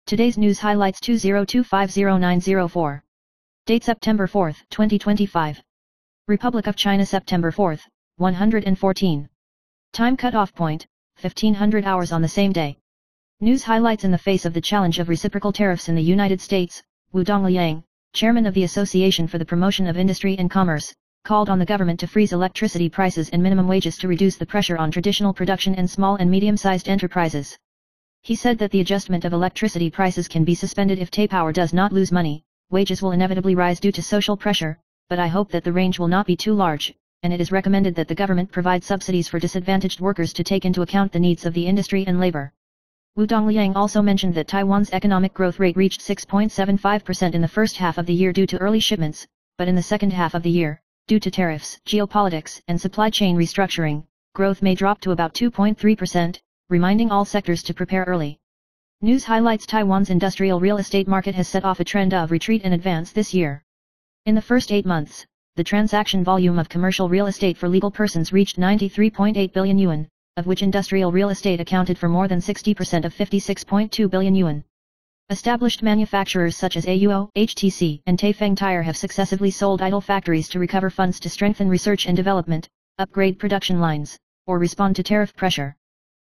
Today's news highlights 20250904. Date September 4, 2025. Republic of China September 4, 114. Time cutoff point, 1500 hours on the same day. News highlights. In the face of the challenge of reciprocal tariffs in the United States, Wu Dongliang, chairman of the Association for the Promotion of Industry and Commerce, called on the government to freeze electricity prices and minimum wages to reduce the pressure on traditional production and small and medium-sized enterprises. He said that the adjustment of electricity prices can be suspended if Taipower does not lose money. Wages will inevitably rise due to social pressure, but I hope that the range will not be too large, and it is recommended that the government provide subsidies for disadvantaged workers to take into account the needs of the industry and labor. Wu Dongliang also mentioned that Taiwan's economic growth rate reached 6.75% in the first half of the year due to early shipments, but in the second half of the year, due to tariffs, geopolitics, and supply chain restructuring, growth may drop to about 2.3%, reminding all sectors to prepare early. News highlights. Taiwan's industrial real estate market has set off a trend of retreat and advance this year. In the first 8 months, the transaction volume of commercial real estate for legal persons reached 93.8 billion yuan, of which industrial real estate accounted for more than 60% of 56.2 billion yuan. Established manufacturers such as AUO, HTC, and Taifeng Tire have successively sold idle factories to recover funds to strengthen research and development, upgrade production lines, or respond to tariff pressure.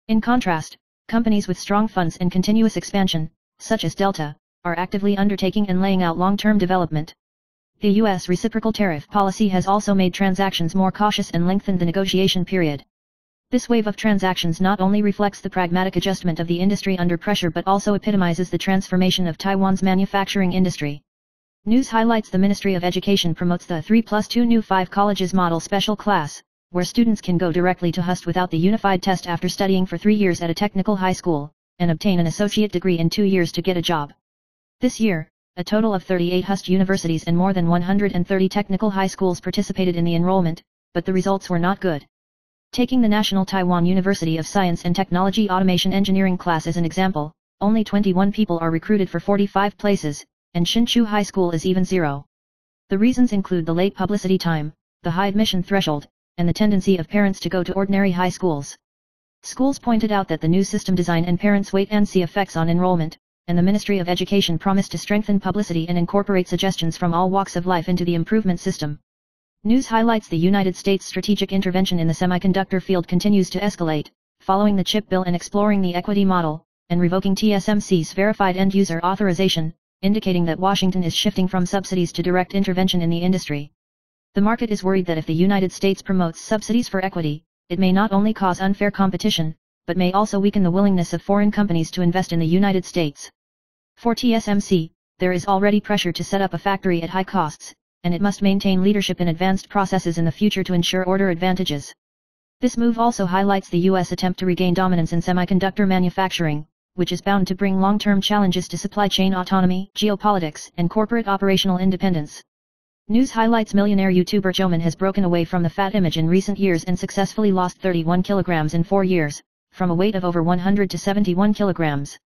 In contrast, companies with strong funds and continuous expansion, such as Delta, are actively undertaking and laying out long-term development. The U.S. reciprocal tariff policy has also made transactions more cautious and lengthened the negotiation period. This wave of transactions not only reflects the pragmatic adjustment of the industry under pressure but also epitomizes the transformation of Taiwan's manufacturing industry. News highlights. The Ministry of Education promotes the 3+2 New 5 Colleges Model Special Class, where students can go directly to HUST without the unified test after studying for 3 years at a technical high school, and obtain an associate degree in 2 years to get a job. This year, a total of 38 HUST universities and more than 130 technical high schools participated in the enrollment, but the results were not good. Taking the National Taiwan University of Science and Technology Automation Engineering class as an example, only 21 people are recruited for 45 places, and Hsinchu High School is even 0. The reasons include the late publicity time, the high admission threshold, and the tendency of parents to go to ordinary high schools. Schools pointed out that the new system design and parents' wait-and-see effects on enrollment, and the Ministry of Education promised to strengthen publicity and incorporate suggestions from all walks of life into the improvement system. News highlights. The United States' strategic intervention in the semiconductor field continues to escalate, following the chip bill and exploring the equity model, and revoking TSMC's verified end-user authorization, indicating that Washington is shifting from subsidies to direct intervention in the industry. The market is worried that if the United States promotes subsidies for equity, it may not only cause unfair competition, but may also weaken the willingness of foreign companies to invest in the United States. For TSMC, there is already pressure to set up a factory at high costs, and it must maintain leadership in advanced processes in the future to ensure order advantages. This move also highlights the U.S. attempt to regain dominance in semiconductor manufacturing, which is bound to bring long-term challenges to supply chain autonomy, geopolitics, and corporate operational independence. News highlights. Millionaire YouTuber Joman has broken away from the fat image in recent years and successfully lost 31 kilograms in 4 years, from a weight of over 100 to 71 kilograms.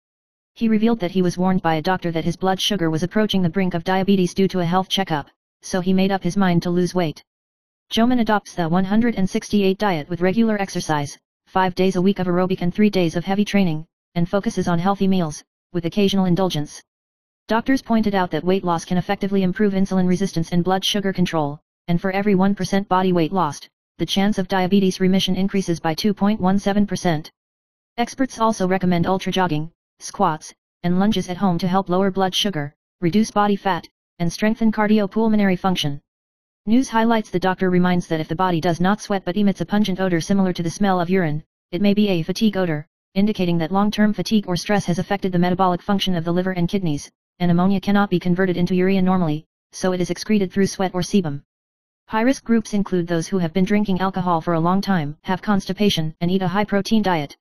He revealed that he was warned by a doctor that his blood sugar was approaching the brink of diabetes due to a health checkup, so he made up his mind to lose weight. Joman adopts the 168 diet with regular exercise, 5 days a week of aerobic and 3 days of heavy training, and focuses on healthy meals, with occasional indulgence. Doctors pointed out that weight loss can effectively improve insulin resistance and blood sugar control, and for every 1% body weight lost, the chance of diabetes remission increases by 2.17%. Experts also recommend ultra jogging, squats, and lunges at home to help lower blood sugar, reduce body fat, and strengthen cardiopulmonary function. News highlights. The doctor reminds that if the body does not sweat but emits a pungent odor similar to the smell of urine, it may be a fatigue odor, indicating that long-term fatigue or stress has affected the metabolic function of the liver and kidneys, and ammonia cannot be converted into urea normally, so it is excreted through sweat or sebum. High-risk groups include those who have been drinking alcohol for a long time, have constipation, and eat a high-protein diet.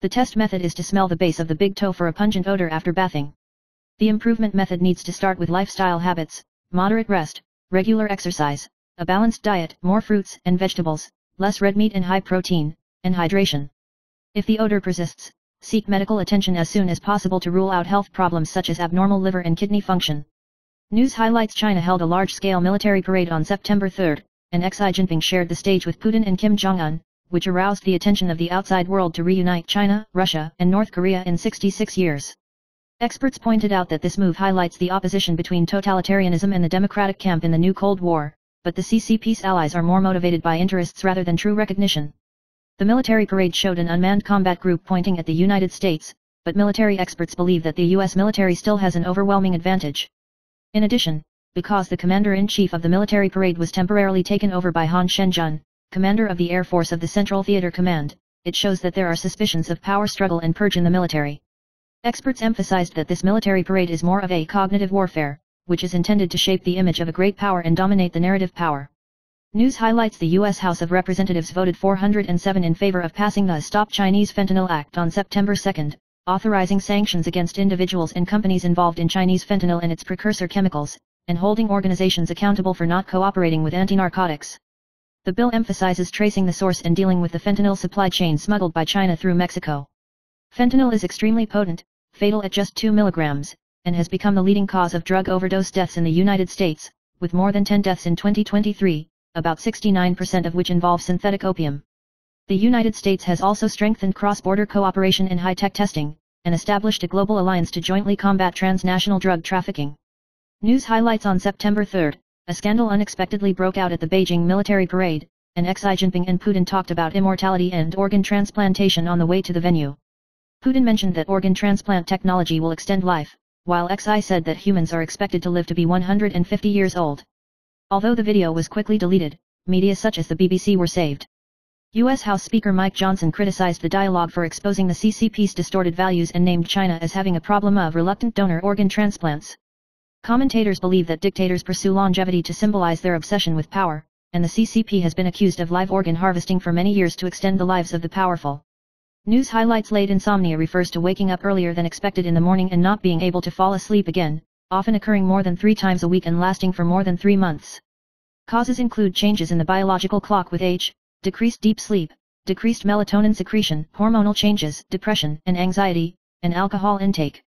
The test method is to smell the base of the big toe for a pungent odor after bathing. The improvement method needs to start with lifestyle habits, moderate rest, regular exercise, a balanced diet, more fruits and vegetables, less red meat and high protein, and hydration. If the odor persists, seek medical attention as soon as possible to rule out health problems such as abnormal liver and kidney function. News highlights. China held a large-scale military parade on September 3, and Xi Jinping shared the stage with Putin and Kim Jong-un, which aroused the attention of the outside world to reunite China, Russia, and North Korea in 66 years. Experts pointed out that this move highlights the opposition between totalitarianism and the democratic camp in the new Cold War, but the CCP's allies are more motivated by interests rather than true recognition. The military parade showed an unmanned combat group pointing at the United States, but military experts believe that the U.S. military still has an overwhelming advantage. In addition, because the commander-in-chief of the military parade was temporarily taken over by Han Shenzhen, commander of the Air Force of the Central Theater Command, it shows that there are suspicions of power struggle and purge in the military. Experts emphasized that this military parade is more of a cognitive warfare, which is intended to shape the image of a great power and dominate the narrative power. News highlights the U.S. House of Representatives voted 407 in favor of passing the Stop Chinese Fentanyl Act on September 2, authorizing sanctions against individuals and companies involved in Chinese fentanyl and its precursor chemicals, and holding organizations accountable for not cooperating with anti-narcotics. The bill emphasizes tracing the source and dealing with the fentanyl supply chain smuggled by China through Mexico. Fentanyl is extremely potent, fatal at just 2 milligrams, and has become the leading cause of drug overdose deaths in the United States, with more than 10 deaths in 2023, about 69% of which involve synthetic opium. The United States has also strengthened cross-border cooperation in high-tech testing, and established a global alliance to jointly combat transnational drug trafficking. News highlights on September 3, a scandal unexpectedly broke out at the Beijing military parade, and Xi Jinping and Putin talked about immortality and organ transplantation on the way to the venue. Putin mentioned that organ transplant technology will extend life, while Xi said that humans are expected to live to be 150 years old. Although the video was quickly deleted, media such as the BBC were saved. U.S. House Speaker Mike Johnson criticized the dialogue for exposing the CCP's distorted values and named China as having a problem of reluctant donor organ transplants. Commentators believe that dictators pursue longevity to symbolize their obsession with power, and the CCP has been accused of live organ harvesting for many years to extend the lives of the powerful. News highlights late insomnia refers to waking up earlier than expected in the morning and not being able to fall asleep again, often occurring more than 3 times a week and lasting for more than 3 months. Causes include changes in the biological clock with age, decreased deep sleep, decreased melatonin secretion, hormonal changes, depression and anxiety, and alcohol intake.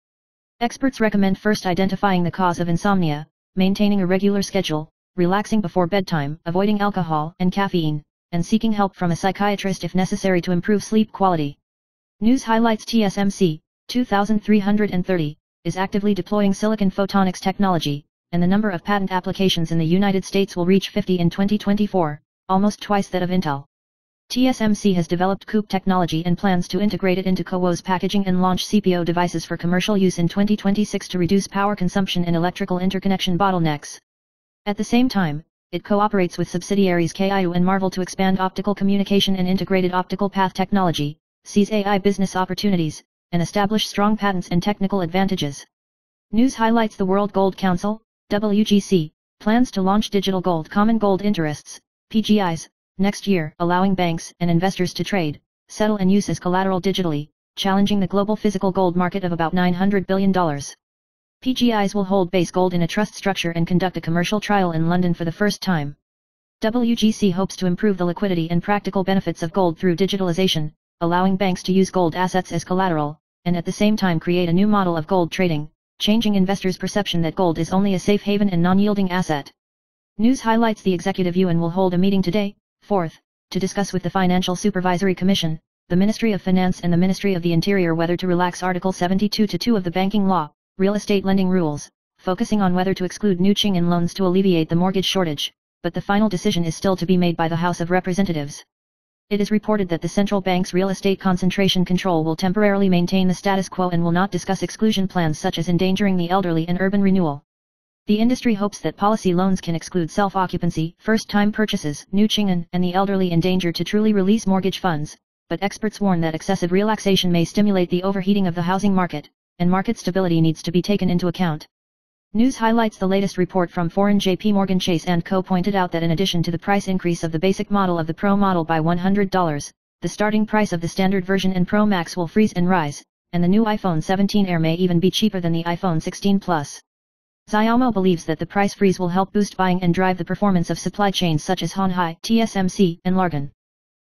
Experts recommend first identifying the cause of insomnia, maintaining a regular schedule, relaxing before bedtime, avoiding alcohol and caffeine, and seeking help from a psychiatrist if necessary to improve sleep quality. News highlights TSMC, 2330, is actively deploying silicon photonics technology, and the number of patent applications in the United States will reach 50 in 2024, almost twice that of Intel. TSMC has developed COUPE technology and plans to integrate it into CoWoS packaging and launch CPO devices for commercial use in 2026 to reduce power consumption and electrical interconnection bottlenecks. At the same time, it cooperates with subsidiaries KIU and Marvell to expand optical communication and integrated optical path technology, seize AI business opportunities, and establish strong patents and technical advantages. News highlights the World Gold Council, WGC, plans to launch digital gold common gold interests, PGIs, next year, allowing banks and investors to trade, settle and use as collateral digitally, challenging the global physical gold market of about $900 billion. PGIs will hold base gold in a trust structure and conduct a commercial trial in London for the first time. WGC hopes to improve the liquidity and practical benefits of gold through digitalization, allowing banks to use gold assets as collateral, and at the same time create a new model of gold trading, changing investors' perception that gold is only a safe haven and non-yielding asset. News highlights the Executive Yuan will hold a meeting today, 4th, to discuss with the Financial Supervisory Commission, the Ministry of Finance and the Ministry of the Interior whether to relax Article 72(2) of the Banking Law, real estate lending rules, focusing on whether to exclude new Qing'an loans to alleviate the mortgage shortage, but the final decision is still to be made by the House of Representatives. It is reported that the central bank's real estate concentration control will temporarily maintain the status quo and will not discuss exclusion plans such as endangering the elderly and urban renewal. The industry hopes that policy loans can exclude self-occupancy, first-time purchases, new Qing'an, and the elderly in danger to truly release mortgage funds, but experts warn that excessive relaxation may stimulate the overheating of the housing market, and market stability needs to be taken into account. News highlights the latest report from foreign JP Morgan Chase & Co. pointed out that in addition to the price increase of the basic model of the Pro model by $100, the starting price of the standard version and Pro Max will freeze and rise, and the new iPhone 17 Air may even be cheaper than the iPhone 16 Plus. Xiaomo believes that the price freeze will help boost buying and drive the performance of supply chains such as Honhai, TSMC, and Largan.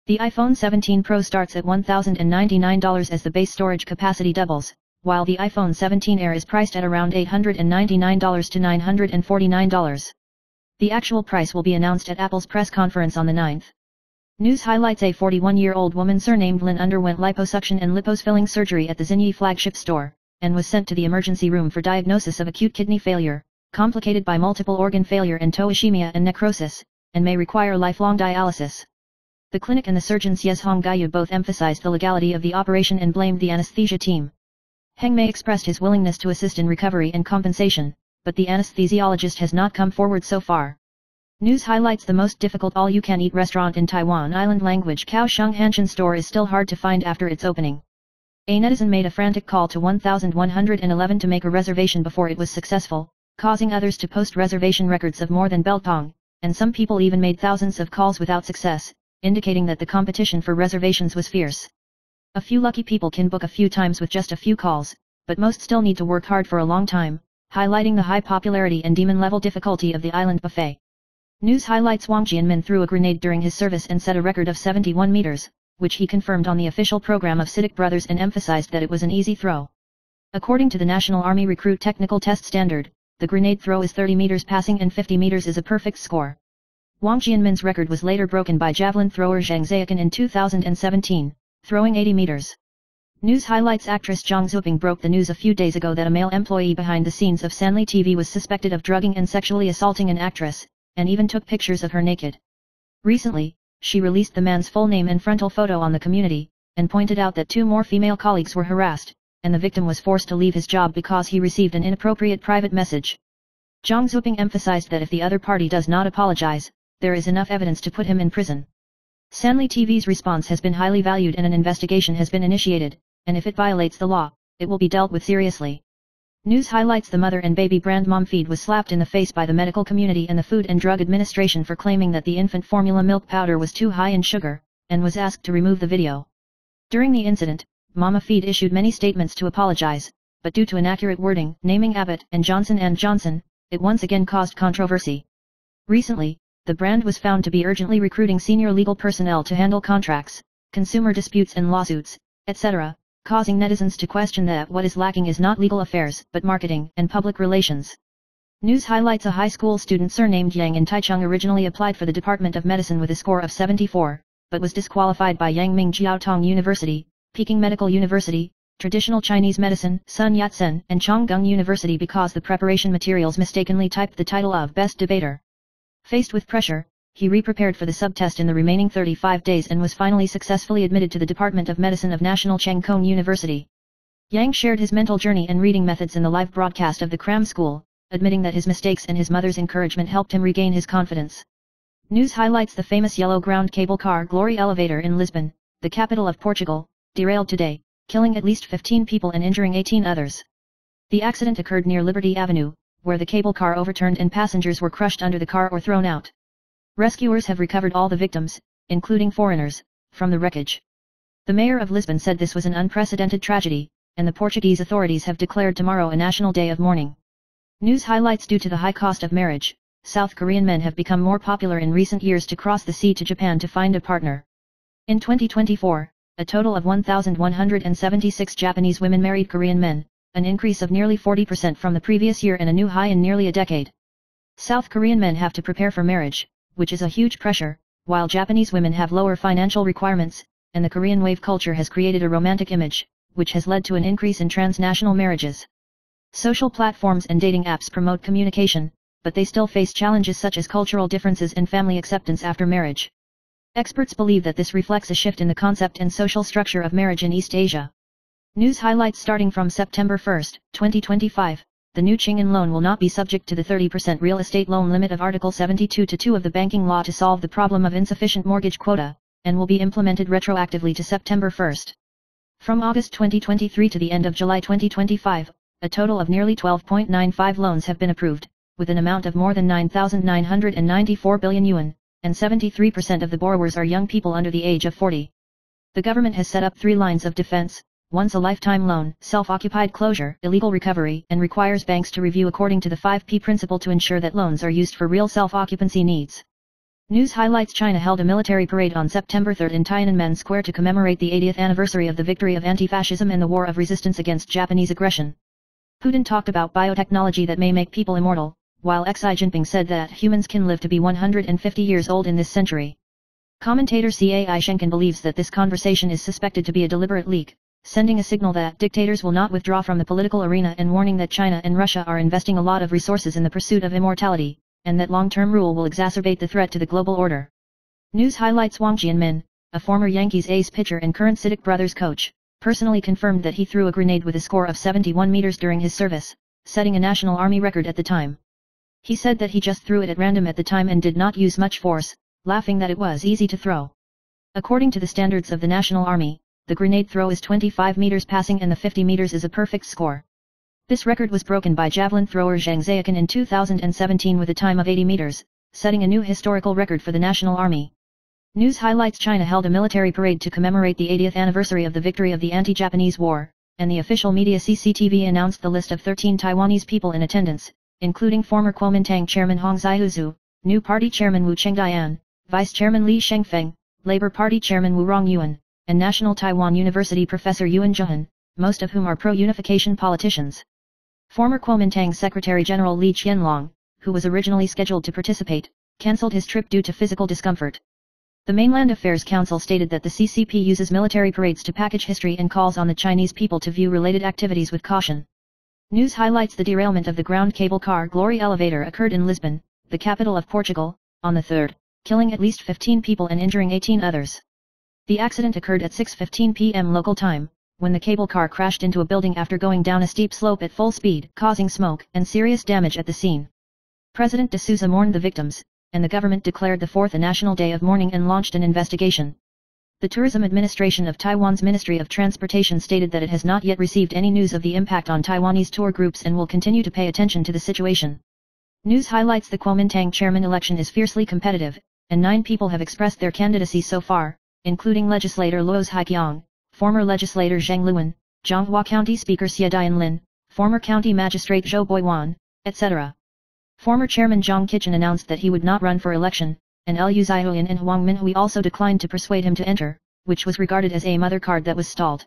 The iPhone 17 Pro starts at $1,099 as the base storage capacity doubles, while the iPhone 17 Air is priced at around $899 to $949. The actual price will be announced at Apple's press conference on the 9th. News highlights a 41-year-old woman surnamed Lin underwent liposuction and lipose filling surgery at the Xinyi flagship store, and was sent to the emergency room for diagnosis of acute kidney failure, complicated by multiple organ failure and ischemia and necrosis, and may require lifelong dialysis. The clinic and the surgeons Yes Honggayu both emphasized the legality of the operation and blamed the anesthesia team. Heng Mei expressed his willingness to assist in recovery and compensation, but the anesthesiologist has not come forward so far. News highlights the most difficult all-you-can-eat restaurant in Taiwan Island language Kaohsiung Hanshan store is still hard to find after its opening. A netizen made a frantic call to 1111 to make a reservation before it was successful, causing others to post reservation records of more than Beltong, and some people even made thousands of calls without success, indicating that the competition for reservations was fierce. A few lucky people can book a few times with just a few calls, but most still need to work hard for a long time, highlighting the high popularity and demon-level difficulty of the island buffet. News highlights Wang Jianmin threw a grenade during his service and set a record of 71 meters, which he confirmed on the official program of CITIC Brothers and emphasized that it was an easy throw. According to the National Army Recruit Technical Test Standard, the grenade throw is 30 meters passing and 50 meters is a perfect score. Wang Jianmin's record was later broken by javelin thrower Zhang Zhaokan in 2017, throwing 80 meters. News highlights actress Zhang Zuping broke the news a few days ago that a male employee behind the scenes of Sanli TV was suspected of drugging and sexually assaulting an actress, and even took pictures of her naked. Recently, she released the man's full name and frontal photo on the community, and pointed out that 2 more female colleagues were harassed, and the victim was forced to leave his job because he received an inappropriate private message. Zhang Zuping emphasized that if the other party does not apologize, there is enough evidence to put him in prison. Sanli TV's response has been highly valued and an investigation has been initiated, and if it violates the law, it will be dealt with seriously. News highlights the mother and baby brand Mom Feed was slapped in the face by the medical community and the Food and Drug Administration for claiming that the infant formula milk powder was too high in sugar, and was asked to remove the video. During the incident, Mama Feed issued many statements to apologize, but due to inaccurate wording, naming Abbott and Johnson & Johnson, it once again caused controversy. Recently, the brand was found to be urgently recruiting senior legal personnel to handle contracts, consumer disputes and lawsuits, etc., causing netizens to question that what is lacking is not legal affairs but marketing and public relations. News highlights a high school student surnamed Yang in Taichung originally applied for the Department of Medicine with a score of 74, but was disqualified by Yangming Jiaotong University, Peking Medical University, Traditional Chinese Medicine, Sun Yat-sen, and Chonggung University because the preparation materials mistakenly typed the title of Best Debater. Faced with pressure, he re-prepared for the subtest in the remaining 35 days and was finally successfully admitted to the Department of Medicine of National Cheng Kung University. Yang shared his mental journey and reading methods in the live broadcast of the cram school, admitting that his mistakes and his mother's encouragement helped him regain his confidence. News highlights the famous yellow ground cable car Glory Elevator in Lisbon, the capital of Portugal, derailed today, killing at least 15 people and injuring 18 others. The accident occurred near Liberty Avenue, where the cable car overturned and passengers were crushed under the car or thrown out. Rescuers have recovered all the victims, including foreigners, from the wreckage. The mayor of Lisbon said this was an unprecedented tragedy, and the Portuguese authorities have declared tomorrow a national day of mourning. News highlights due to the high cost of marriage, South Korean men have become more popular in recent years to cross the sea to Japan to find a partner. In 2024, a total of 1,176 Japanese women married Korean men, an increase of nearly 40% from the previous year and a new high in nearly a decade. South Korean men have to prepare for marriage, which is a huge pressure, while Japanese women have lower financial requirements, and the Korean wave culture has created a romantic image, which has led to an increase in transnational marriages. Social platforms and dating apps promote communication, but they still face challenges such as cultural differences and family acceptance after marriage. Experts believe that this reflects a shift in the concept and social structure of marriage in East Asia. News highlights starting from September 1, 2025. The new Ching-in loan will not be subject to the 30% real estate loan limit of Article 72(2) of the banking law to solve the problem of insufficient mortgage quota, and will be implemented retroactively to September 1. From August 2023 to the end of July 2025, a total of nearly 12.95 loans have been approved, with an amount of more than 9,994 billion yuan, and 73% of the borrowers are young people under the age of 40. The government has set up 3 lines of defense. One's a lifetime loan, self-occupied closure, illegal recovery, and requires banks to review according to the 5P principle to ensure that loans are used for real self-occupancy needs. News highlights China held a military parade on September 3 in Tiananmen Square to commemorate the 80th anniversary of the victory of anti-fascism and the war of resistance against Japanese aggression. Putin talked about biotechnology that may make people immortal, while Xi Jinping said that humans can live to be 150 years old in this century. Commentator Cai Shenkin believes that this conversation is suspected to be a deliberate leak, sending a signal that dictators will not withdraw from the political arena and warning that China and Russia are investing a lot of resources in the pursuit of immortality, and that long-term rule will exacerbate the threat to the global order. News highlights Wang Jianmin, a former Yankees ace pitcher and current CITIC Brothers coach, personally confirmed that he threw a grenade with a score of 71 meters during his service, setting a National Army record at the time. He said that he just threw it at random at the time and did not use much force, laughing that it was easy to throw. According to the standards of the National Army, the grenade throw is 25 meters passing and the 50 meters is a perfect score. This record was broken by javelin thrower Zhang Zhaokan in 2017 with a time of 80 meters, setting a new historical record for the National Army. News highlights China held a military parade to commemorate the 80th anniversary of the victory of the anti-Japanese war, and the official media CCTV announced the list of 13 Taiwanese people in attendance, including former Kuomintang chairman Hong Zaihu, new party chairman Wu Chengdian, vice chairman Li Shengfeng, Labor Party chairman Wu Rongyuan, and National Taiwan University professor Yuan Zhehan, most of whom are pro-unification politicians. Former Kuomintang Secretary General Li Qianlong, who was originally scheduled to participate, cancelled his trip due to physical discomfort. The Mainland Affairs Council stated that the CCP uses military parades to package history and calls on the Chinese people to view related activities with caution. News highlights the derailment of the ground cable car Glory elevator occurred in Lisbon, the capital of Portugal, on the 3rd, killing at least 15 people and injuring 18 others. The accident occurred at 6:15 p.m. local time, when the cable car crashed into a building after going down a steep slope at full speed, causing smoke and serious damage at the scene. President de Souza mourned the victims, and the government declared the 4th a national day of mourning and launched an investigation. The Tourism Administration of Taiwan's Ministry of Transportation stated that it has not yet received any news of the impact on Taiwanese tour groups and will continue to pay attention to the situation. News highlights the Kuomintang chairman election is fiercely competitive, and 9 people have expressed their candidacy so far, including legislator Luoz Haiqiang, former legislator Zhang Luan, Zhonghua County Speaker Xie Dianlin, former county magistrate Zhou Boiwan, etc. Former chairman Zhang Qichen announced that he would not run for election, and Liu Zaihuan and Huang Minhui also declined to persuade him to enter, which was regarded as a mother card that was stalled.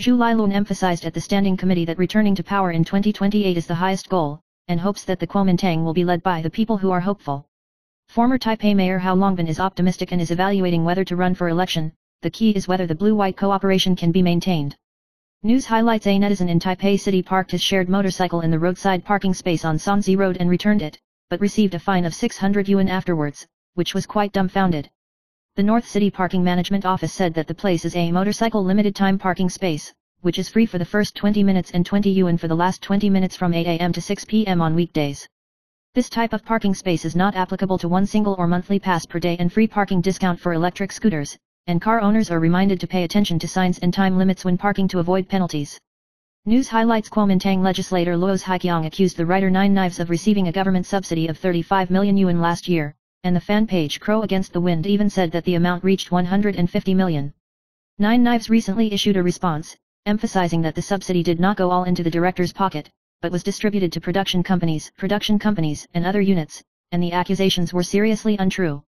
Zhu Liluan emphasized at the standing committee that returning to power in 2028 is the highest goal, and hopes that the Kuomintang will be led by the people who are hopeful. Former Taipei Mayor Hao Longbin is optimistic and is evaluating whether to run for election. The key is whether the blue-white cooperation can be maintained. News highlights a netizen in Taipei City parked his shared motorcycle in the roadside parking space on Sanzi Road and returned it, but received a fine of 600 yuan afterwards, which was quite dumbfounded. The North City Parking Management Office said that the place is a motorcycle limited-time parking space, which is free for the first 20 minutes and 20 yuan for the last 20 minutes from 8 a.m. to 6 p.m. on weekdays. This type of parking space is not applicable to one single or monthly pass per day and free parking discount for electric scooters, and car owners are reminded to pay attention to signs and time limits when parking to avoid penalties. News highlights Kuomintang legislator Luoz Haiqiang accused the writer Nine Knives of receiving a government subsidy of 35 million yuan last year, and the fan page Crow Against the Wind even said that the amount reached 150 million. Nine Knives recently issued a response, emphasizing that the subsidy did not go all into the director's pocket, but was distributed to production companies, and other units, and the accusations were seriously untrue.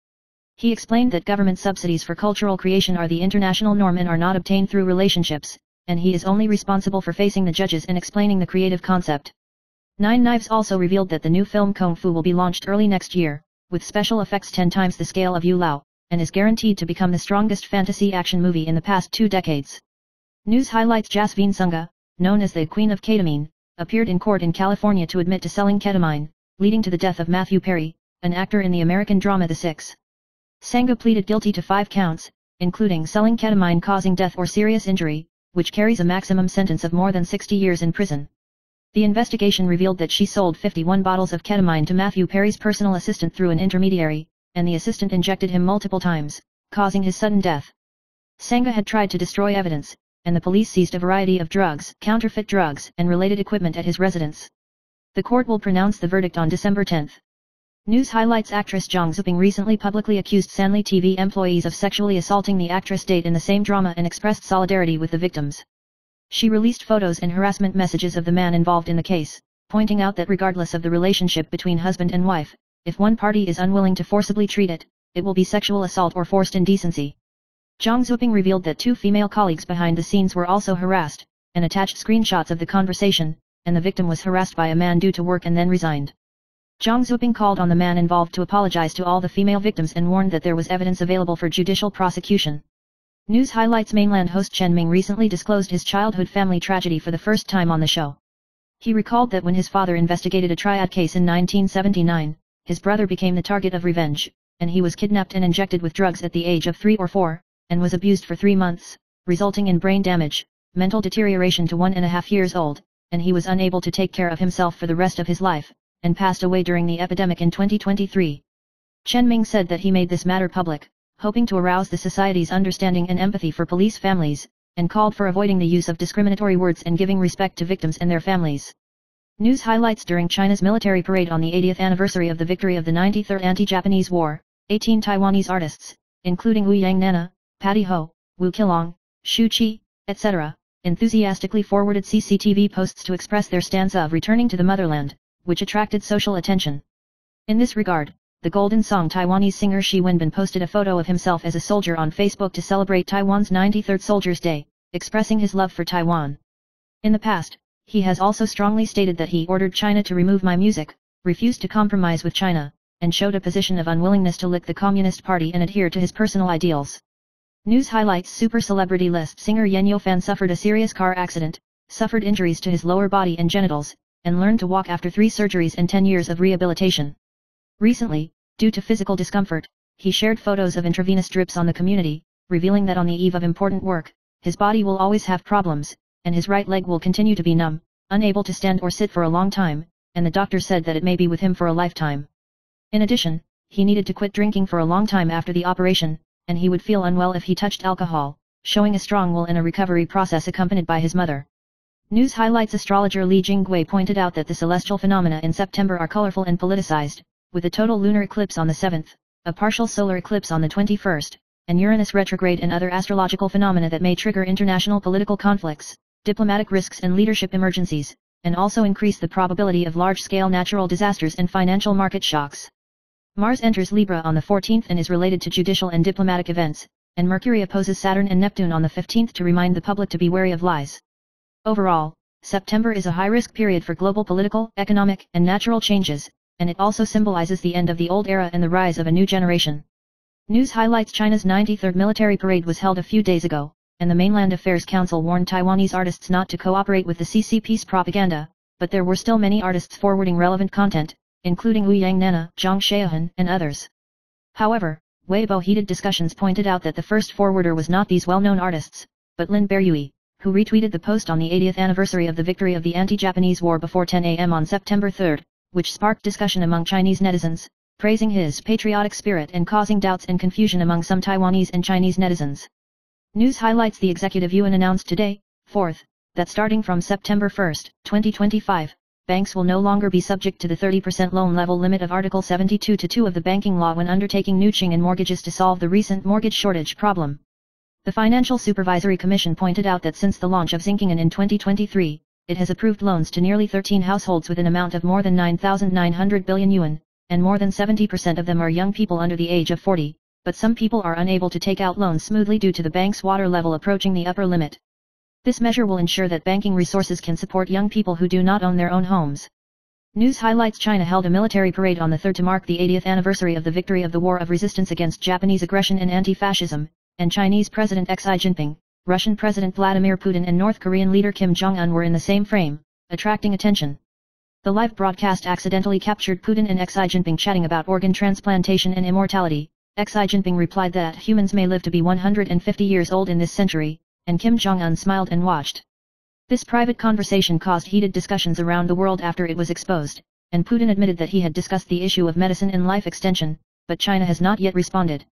He explained that government subsidies for cultural creation are the international norm and are not obtained through relationships, and he is only responsible for facing the judges and explaining the creative concept. Nine Knives also revealed that the new film Kung Fu will be launched early next year, with special effects 10 times the scale of Yu Lao, and is guaranteed to become the strongest fantasy action movie in the past 2 decades. News highlights Jasveen Sungha, known as the Queen of Ketamine, appeared in court in California to admit to selling ketamine, leading to the death of Matthew Perry, an actor in the American drama The Six. Sangha pleaded guilty to 5 counts, including selling ketamine causing death or serious injury, which carries a maximum sentence of more than 60 years in prison. The investigation revealed that she sold 51 bottles of ketamine to Matthew Perry's personal assistant through an intermediary, and the assistant injected him multiple times, causing his sudden death. Sangha had tried to destroy evidence, and the police seized a variety of drugs, counterfeit drugs, and related equipment at his residence. The court will pronounce the verdict on December 10. News highlights actress Zhang Zuping recently publicly accused Sanli TV employees of sexually assaulting the actress Date in the same drama and expressed solidarity with the victims. She released photos and harassment messages of the man involved in the case, pointing out that regardless of the relationship between husband and wife, if one party is unwilling to forcibly treat it, it will be sexual assault or forced indecency. Zhang Zuping revealed that 2 female colleagues behind the scenes were also harassed, and attached screenshots of the conversation, and the victim was harassed by a man due to work and then resigned. Zhang Zuping called on the man involved to apologize to all the female victims and warned that there was evidence available for judicial prosecution. News highlights mainland host Chen Ming recently disclosed his childhood family tragedy for the first time on the show. He recalled that when his father investigated a triad case in 1979, his brother became the target of revenge, and he was kidnapped and injected with drugs at the age of 3 or 4, and was abused for 3 months, resulting in brain damage, mental deterioration to 1.5 years old, and he was unable to take care of himself for the rest of his life, and passed away during the epidemic in 2023. Chen Ming said that he made this matter public, hoping to arouse the society's understanding and empathy for police families, and called for avoiding the use of discriminatory words and giving respect to victims and their families. News highlights during China's military parade on the 80th anniversary of the victory of the 93rd Anti-Japanese War, 18 Taiwanese artists, including Wu Yangnana, Patty Ho, Wu Qilong, Xu Qi, etc., enthusiastically forwarded CCTV posts to express their stance of returning to the motherland, which attracted social attention. In this regard, the Golden Song Taiwanese singer Shi Wenbin posted a photo of himself as a soldier on Facebook to celebrate Taiwan's 93rd Soldiers' Day, expressing his love for Taiwan. In the past, he has also strongly stated that he ordered China to remove my music, refused to compromise with China, and showed a position of unwillingness to lick the Communist Party and adhere to his personal ideals. News highlights super celebrity list singer Yen Yofan suffered a serious car accident, suffered injuries to his lower body and genitals, and learned to walk after 3 surgeries and 10 years of rehabilitation. Recently, due to physical discomfort, he shared photos of intravenous drips on the community, revealing that on the eve of important work, his body will always have problems, and his right leg will continue to be numb, unable to stand or sit for a long time, and the doctor said that it may be with him for a lifetime. In addition, he needed to quit drinking for a long time after the operation, and he would feel unwell if he touched alcohol, showing a strong will and a recovery process accompanied by his mother. News highlights astrologer Li Jingwei pointed out that the celestial phenomena in September are colorful and politicized, with a total lunar eclipse on the 7th, a partial solar eclipse on the 21st, and Uranus retrograde and other astrological phenomena that may trigger international political conflicts, diplomatic risks and leadership emergencies, and also increase the probability of large-scale natural disasters and financial market shocks. Mars enters Libra on the 14th and is related to judicial and diplomatic events, and Mercury opposes Saturn and Neptune on the 15th to remind the public to be wary of lies. Overall, September is a high-risk period for global political, economic, and natural changes, and it also symbolizes the end of the old era and the rise of a new generation. News highlights China's 93rd military parade was held a few days ago, and the Mainland Affairs Council warned Taiwanese artists not to cooperate with the CCP's propaganda, but there were still many artists forwarding relevant content, including Wu Yangnana, Zhang Xiaohan, and others. However, Weibo heated discussions pointed out that the first forwarder was not these well-known artists, but Lin Beryui, who retweeted the post on the 80th anniversary of the victory of the anti-Japanese war before 10 a.m. on September 3, which sparked discussion among Chinese netizens, praising his patriotic spirit and causing doubts and confusion among some Taiwanese and Chinese netizens. News highlights the Executive Yuan announced today, 4th, that starting from September 1, 2025, banks will no longer be subject to the 30% loan level limit of Article 72(2) of the banking law when undertaking newching and mortgages to solve the recent mortgage shortage problem. The Financial Supervisory Commission pointed out that since the launch of Zinkingen in 2023, it has approved loans to nearly 13 households with an amount of more than 9,900 billion yuan, and more than 70% of them are young people under the age of 40, but some people are unable to take out loans smoothly due to the bank's water level approaching the upper limit. This measure will ensure that banking resources can support young people who do not own their own homes. News highlights China held a military parade on the 3rd to mark the 80th anniversary of the victory of the War of Resistance against Japanese aggression and anti-fascism, and Chinese President Xi Jinping, Russian President Vladimir Putin and North Korean leader Kim Jong-un were in the same frame, attracting attention. The live broadcast accidentally captured Putin and Xi Jinping chatting about organ transplantation and immortality. Xi Jinping replied that humans may live to be 150 years old in this century, and Kim Jong-un smiled and watched. This private conversation caused heated discussions around the world after it was exposed, and Putin admitted that he had discussed the issue of medicine and life extension, but China has not yet responded.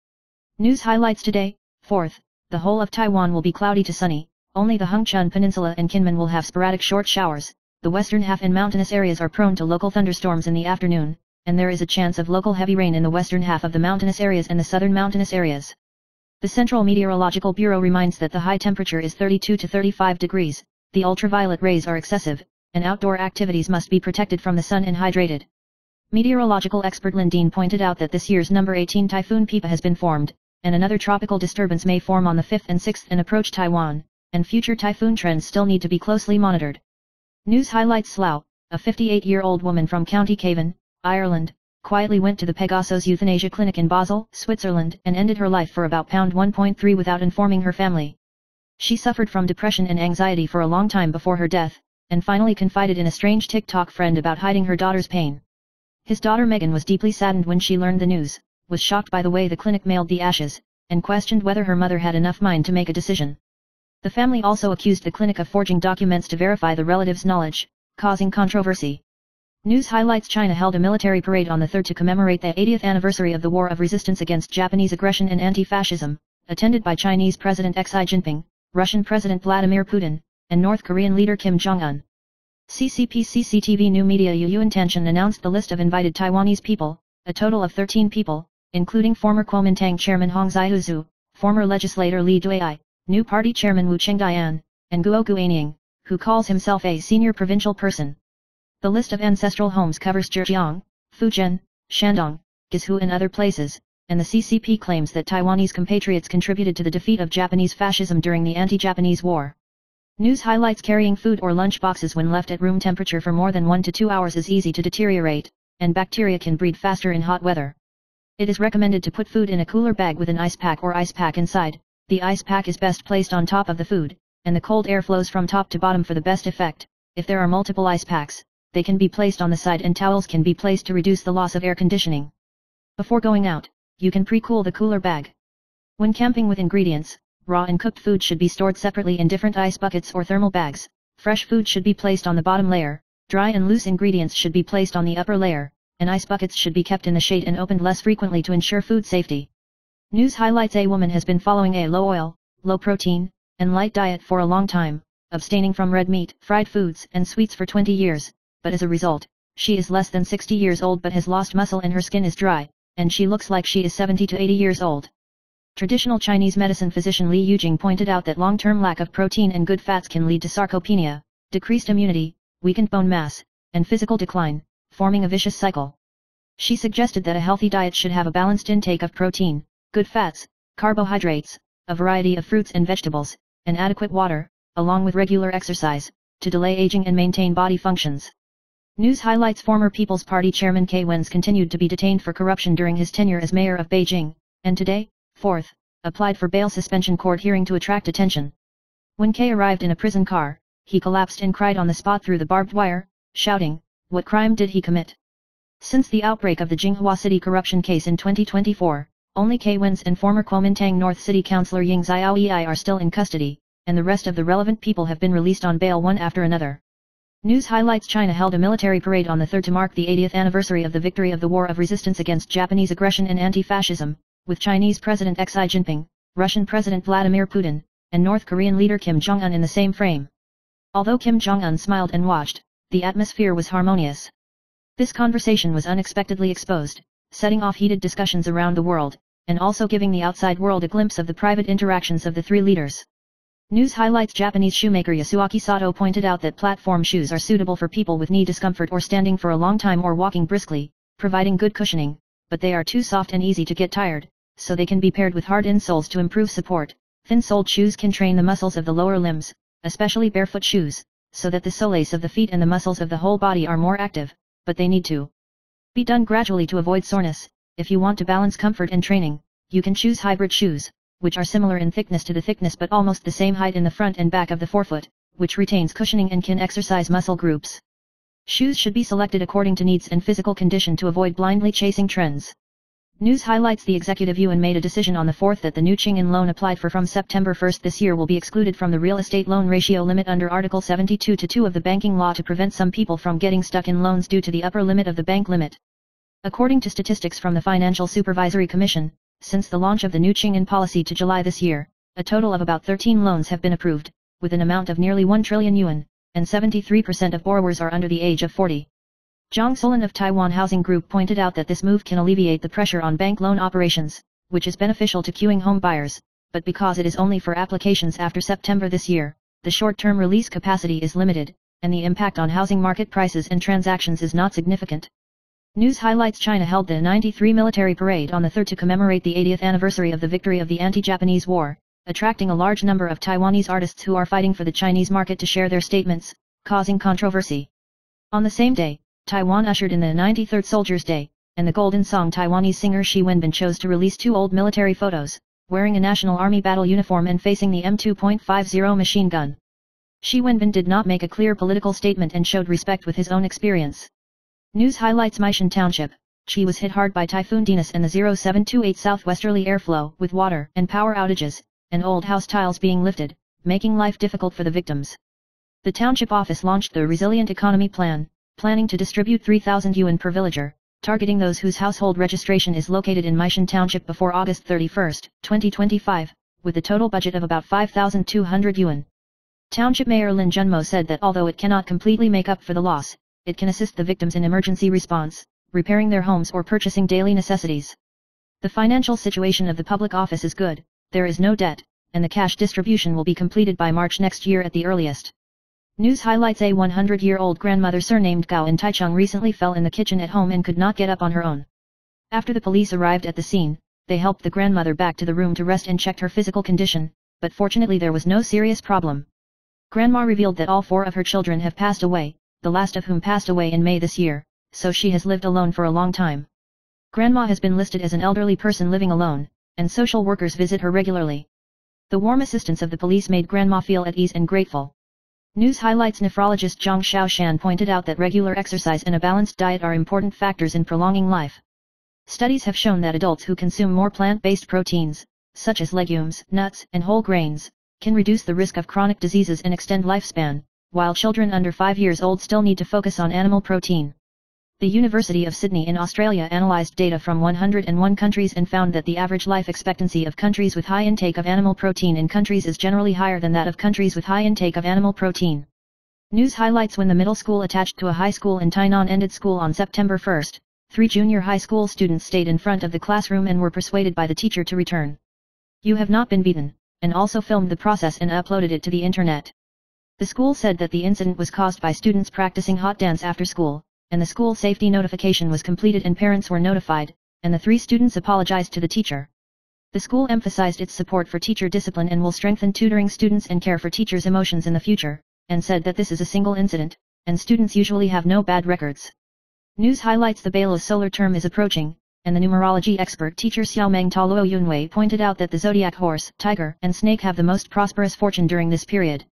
News highlights today, 4th, the whole of Taiwan will be cloudy to sunny, only the Hengchun Peninsula and Kinmen will have sporadic short showers, the western half and mountainous areas are prone to local thunderstorms in the afternoon, and there is a chance of local heavy rain in the western half of the mountainous areas and the southern mountainous areas. The Central Meteorological Bureau reminds that the high temperature is 32 to 35 degrees, the ultraviolet rays are excessive, and outdoor activities must be protected from the sun and hydrated. Meteorological expert Lin Dean pointed out that this year's number 18 Typhoon Pipa has been formed, and another tropical disturbance may form on the 5th and 6th and approach Taiwan, and future typhoon trends still need to be closely monitored. News highlights Slough, a 58-year-old woman from County Cavan, Ireland, quietly went to the Pegasus euthanasia clinic in Basel, Switzerland, and ended her life for about £1.3 without informing her family. She suffered from depression and anxiety for a long time before her death, and finally confided in a strange TikTok friend about hiding her daughter's pain. His daughter Megan was deeply saddened when she learned the news, was shocked by the way the clinic mailed the ashes, and questioned whether her mother had enough mind to make a decision. The family also accused the clinic of forging documents to verify the relatives' knowledge, causing controversy. News highlights: China held a military parade on the 3rd to commemorate the 80th anniversary of the War of Resistance against Japanese aggression and anti-fascism, attended by Chinese President Xi Jinping, Russian President Vladimir Putin, and North Korean leader Kim Jong-un. CCTV New Media Yu Intention announced the list of invited Taiwanese people, a total of 13 people, including former Kuomintang chairman Hong Zaihuzu, former legislator Li Duai, new party chairman Wu Chengdian, and Guo Guanying, who calls himself a senior provincial person. The list of ancestral homes covers Zhejiang, Fujian, Shandong, Guizhou and other places, and the CCP claims that Taiwanese compatriots contributed to the defeat of Japanese fascism during the anti-Japanese war. News highlights: carrying food or lunch boxes when left at room temperature for more than 1 to 2 hours is easy to deteriorate, and bacteria can breed faster in hot weather. It is recommended to put food in a cooler bag with an ice pack or ice pack inside. The ice pack is best placed on top of the food, and the cold air flows from top to bottom for the best effect. If there are multiple ice packs, they can be placed on the side and towels can be placed to reduce the loss of air conditioning. Before going out, you can pre-cool the cooler bag. When camping with ingredients, raw and cooked food should be stored separately in different ice buckets or thermal bags. Fresh food should be placed on the bottom layer, dry and loose ingredients should be placed on the upper layer, and ice buckets should be kept in the shade and opened less frequently to ensure food safety. News highlights: a woman has been following a low-oil, low-protein, and light diet for a long time, abstaining from red meat, fried foods, and sweets for 20 years. But as a result, she is less than 60 years old but has lost muscle and her skin is dry, and she looks like she is 70 to 80 years old. Traditional Chinese medicine physician Li Yujing pointed out that long-term lack of protein and good fats can lead to sarcopenia, decreased immunity, weakened bone mass, and physical decline, forming a vicious cycle. She suggested that a healthy diet should have a balanced intake of protein, good fats, carbohydrates, a variety of fruits and vegetables, and adequate water, along with regular exercise, to delay aging and maintain body functions. News highlights: former People's Party chairman Cai Wen's continued to be detained for corruption during his tenure as mayor of Beijing, and today, 4th, applied for bail suspension court hearing to attract attention. When Cai arrived in a prison car, he collapsed and cried on the spot through the barbed wire, shouting, "What crime did he commit?" Since the outbreak of the Jinghua City corruption case in 2024, only Cai Wen's and former Kuomintang North City Councillor Ying Xiaoyi are still in custody, and the rest of the relevant people have been released on bail one after another. News highlights: China held a military parade on the 3rd to mark the 80th anniversary of the victory of the War of Resistance against Japanese aggression and anti-fascism, with Chinese President Xi Jinping, Russian President Vladimir Putin, and North Korean leader Kim Jong-un in the same frame. Although Kim Jong-un smiled and watched, the atmosphere was harmonious. This conversation was unexpectedly exposed, setting off heated discussions around the world, and also giving the outside world a glimpse of the private interactions of the three leaders. News highlights: Japanese shoemaker Yasuaki Sato pointed out that platform shoes are suitable for people with knee discomfort or standing for a long time or walking briskly, providing good cushioning, but they are too soft and easy to get tired, so they can be paired with hard insoles to improve support. Thin-soled shoes can train the muscles of the lower limbs, especially barefoot shoes, so that the soles of the feet and the muscles of the whole body are more active, but they need to be done gradually to avoid soreness. If you want to balance comfort and training, you can choose hybrid shoes, which are similar in thickness to the thickness but almost the same height in the front and back of the forefoot, which retains cushioning and can exercise muscle groups. Shoes should be selected according to needs and physical condition to avoid blindly chasing trends. News highlights: the Executive Yuan made a decision on the 4th that the new Ching-in loan applied for from September 1 this year will be excluded from the real estate loan ratio limit under Article 72(2) of the banking law to prevent some people from getting stuck in loans due to the upper limit of the bank limit. According to statistics from the Financial Supervisory Commission, since the launch of the new Ching-in policy to July this year, a total of about 13 loans have been approved, with an amount of nearly 1 trillion yuan, and 73% of borrowers are under the age of 40. Zhang Solin of Taiwan Housing Group pointed out that this move can alleviate the pressure on bank loan operations, which is beneficial to queuing home buyers, but because it is only for applications after September this year, the short-term release capacity is limited, and the impact on housing market prices and transactions is not significant. News highlights: China held the 93 military parade on the 3rd to commemorate the 80th anniversary of the victory of the anti-Japanese war, attracting a large number of Taiwanese artists who are fighting for the Chinese market to share their statements, causing controversy. On the same day, Taiwan ushered in the 93rd Soldiers' Day, and the Golden Song Taiwanese singer Shi Wenbin chose to release 2 old military photos, wearing a National Army battle uniform and facing the M2.50 machine gun. Shi Wenbin did not make a clear political statement and showed respect with his own experience. News highlights: Meishan Township, Chi was hit hard by Typhoon Dinas and the 0728 southwesterly airflow with water and power outages, and old house tiles being lifted, making life difficult for the victims. The township office launched the Resilient Economy Plan, planning to distribute 3,000 yuan per villager, targeting those whose household registration is located in Meishan Township before August 31, 2025, with a total budget of about 5,200 yuan. Township Mayor Lin Junmo said that although it cannot completely make up for the loss, it can assist the victims in emergency response, repairing their homes or purchasing daily necessities. The financial situation of the public office is good, there is no debt, and the cash distribution will be completed by March next year at the earliest. News highlights: a 100-year-old grandmother surnamed Gao in Taichung recently fell in the kitchen at home and could not get up on her own. After the police arrived at the scene, they helped the grandmother back to the room to rest and checked her physical condition, but fortunately there was no serious problem. Grandma revealed that all 4 of her children have passed away, the last of whom passed away in May this year, so she has lived alone for a long time. Grandma has been listed as an elderly person living alone, and social workers visit her regularly. The warm assistance of the police made Grandma feel at ease and grateful. News highlights: nephrologist Zhang Xiaoshan pointed out that regular exercise and a balanced diet are important factors in prolonging life. Studies have shown that adults who consume more plant-based proteins, such as legumes, nuts, and whole grains, can reduce the risk of chronic diseases and extend lifespan, while children under 5 years old still need to focus on animal protein. The University of Sydney in Australia analysed data from 101 countries and found that the average life expectancy of countries with high intake of animal protein in countries is generally higher than that of countries with high intake of animal protein. News highlights: when the middle school attached to a high school in Tainan ended school on September 1, 3 junior high school students stayed in front of the classroom and were persuaded by the teacher to return. "You have not been beaten," and also filmed the process and uploaded it to the internet. The school said that the incident was caused by students practicing hot dance after school, and the school safety notification was completed and parents were notified, and the 3 students apologized to the teacher. The school emphasized its support for teacher discipline and will strengthen tutoring students and care for teachers' emotions in the future, and said that this is a single incident, and students usually have no bad records. News highlights: the Balo solar term is approaching, and the numerology expert teacher Xiaomeng Taluo Yunwei pointed out that the zodiac horse, tiger, and snake have the most prosperous fortune during this period.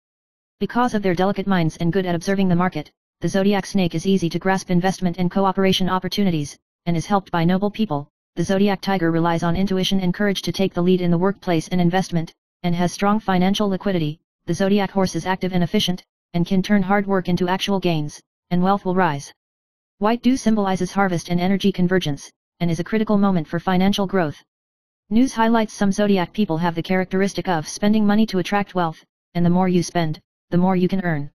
Because of their delicate minds and good at observing the market, the zodiac snake is easy to grasp investment and cooperation opportunities, and is helped by noble people. The zodiac tiger relies on intuition and courage to take the lead in the workplace and investment, and has strong financial liquidity. The zodiac horse is active and efficient, and can turn hard work into actual gains, and wealth will rise. White dew symbolizes harvest and energy convergence, and is a critical moment for financial growth. News highlights: some zodiac people have the characteristic of spending money to attract wealth, and the more you spend, the more you can earn.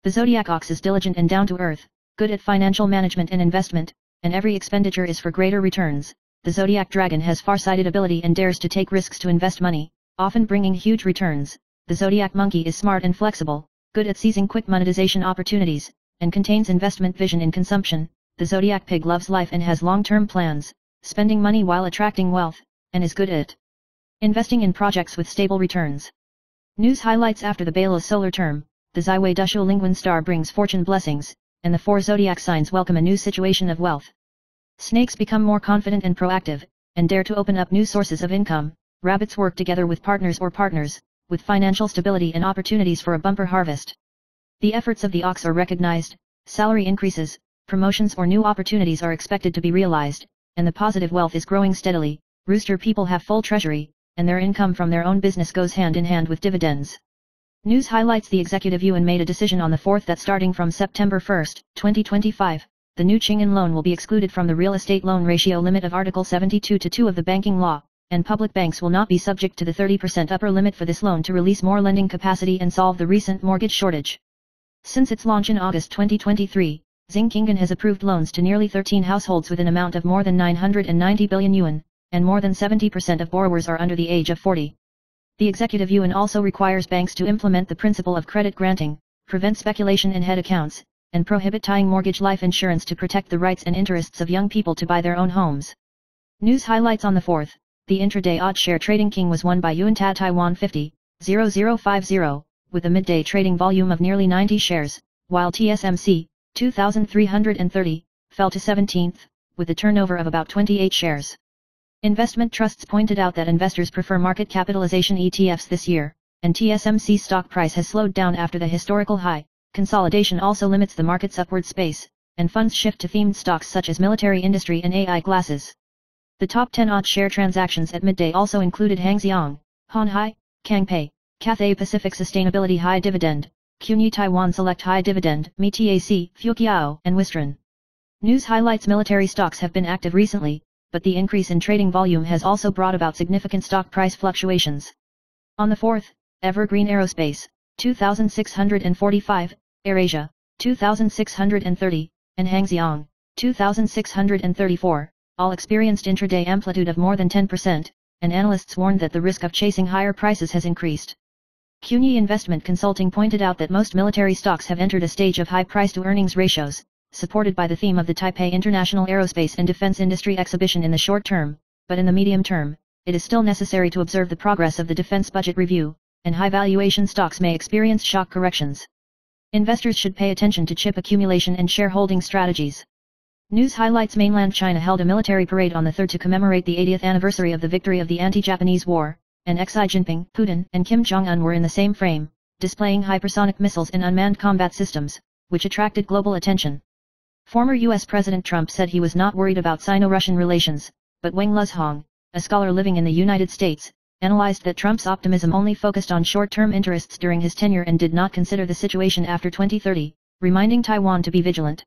The zodiac ox is diligent and down to earth, good at financial management and investment, and every expenditure is for greater returns. The zodiac dragon has far-sighted ability and dares to take risks to invest money, often bringing huge returns. The zodiac monkey is smart and flexible, good at seizing quick monetization opportunities, and contains investment vision in consumption. The zodiac pig loves life and has long-term plans, spending money while attracting wealth, and is good at investing in projects with stable returns. News highlights: after the Balo solar term, the Ziwei Dushu Lingwen star brings fortune blessings, and the 4 zodiac signs welcome a new situation of wealth. Snakes become more confident and proactive, and dare to open up new sources of income. Rabbits work together with partners, with financial stability and opportunities for a bumper harvest. The efforts of the ox are recognized, salary increases, promotions or new opportunities are expected to be realized, and the positive wealth is growing steadily. Rooster people have full treasury, and their income from their own business goes hand in hand with dividends. News highlights: the Executive Yuan made a decision on the 4th that starting from September 1, 2025, the new Qing'an loan will be excluded from the real estate loan ratio limit of Article 72(2) of the banking law, and public banks will not be subject to the 30% upper limit for this loan to release more lending capacity and solve the recent mortgage shortage. Since its launch in August 2023, Qing'an has approved loans to nearly 13 households with an amount of more than 990 billion yuan, and more than 70% of borrowers are under the age of 40. The Executive Yuan also requires banks to implement the principle of credit granting, prevent speculation in head accounts, and prohibit tying mortgage life insurance to protect the rights and interests of young people to buy their own homes. News highlights: on the 4th, the intraday odd share trading king was won by Yuantad Taiwan 50,0050, with a midday trading volume of nearly 90 shares, while TSMC, 2,330, fell to 17th, with a turnover of about 28 shares. Investment trusts pointed out that investors prefer market capitalization ETFs this year, and TSMC stock price has slowed down after the historical high. Consolidation also limits the market's upward space, and funds shift to themed stocks such as military industry and AI glasses. The top 10 odd share transactions at midday also included Hangxiang, Honhai, Kangpei, Cathay Pacific Sustainability High Dividend, Cunyi Taiwan Select High Dividend, MITAC, Fuqiao, and Wistron. News highlights military stocks have been active recently, but the increase in trading volume has also brought about significant stock price fluctuations. On the 4th, Evergreen Aerospace, 2,645, AirAsia, 2,630, and Hangxiang, 2,634, all experienced intraday amplitude of more than 10%, and analysts warned that the risk of chasing higher prices has increased. Cunyi Investment Consulting pointed out that most military stocks have entered a stage of high price-to-earnings ratios, supported by the theme of the Taipei International Aerospace and Defense Industry Exhibition in the short term, but in the medium term, it is still necessary to observe the progress of the defense budget review, and high-valuation stocks may experience shock corrections. Investors should pay attention to chip accumulation and shareholding strategies. News highlights mainland China held a military parade on the 3rd to commemorate the 80th anniversary of the victory of the anti-Japanese war, and Xi Jinping, Putin, and Kim Jong-un were in the same frame, displaying hypersonic missiles and unmanned combat systems, which attracted global attention. Former U.S. President Trump said he was not worried about Sino-Russian relations, but Wang Luzhong, a scholar living in the United States, analyzed that Trump's optimism only focused on short-term interests during his tenure and did not consider the situation after 2030, reminding Taiwan to be vigilant.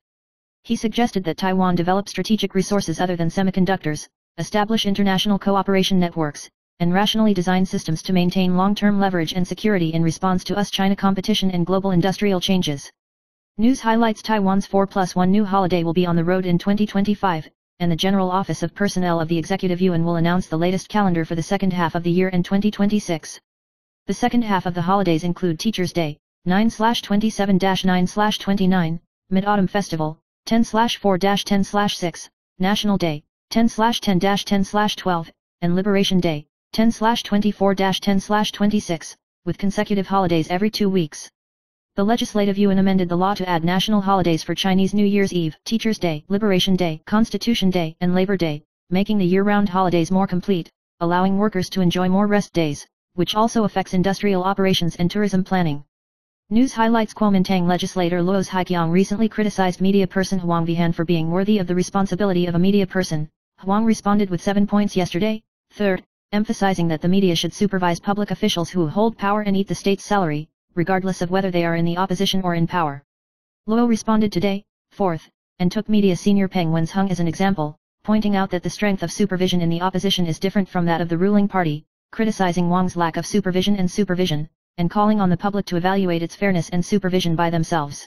He suggested that Taiwan develop strategic resources other than semiconductors, establish international cooperation networks, and rationally design systems to maintain long-term leverage and security in response to US-China competition and global industrial changes. News highlights Taiwan's 4+1 new holiday will be on the road in 2025, and the General Office of Personnel of the Executive Yuan will announce the latest calendar for the second half of the year in 2026. The second half of the holidays include Teachers' Day, 9/27-9/29, Mid-Autumn Festival, 10/4-10/6, National Day, 10/10-10/12, and Liberation Day, 10/24-10/26, with consecutive holidays every 2 weeks. The Legislative Yuan amended the law to add national holidays for Chinese New Year's Eve, Teachers' Day, Liberation Day, Constitution Day, and Labor Day, making the year-round holidays more complete, allowing workers to enjoy more rest days, which also affects industrial operations and tourism planning. News highlights Kuomintang legislator Luo's Haiqiang recently criticized media person Huang Vihan for being worthy of the responsibility of a media person. Huang responded with 7 points yesterday, 3rd, emphasizing that the media should supervise public officials who hold power and eat the state's salary, regardless of whether they are in the opposition or in power. Luo responded today, 4th, and took media senior Peng Wensheng as an example, pointing out that the strength of supervision in the opposition is different from that of the ruling party, criticizing Wang's lack of supervision, and calling on the public to evaluate its fairness and supervision by themselves.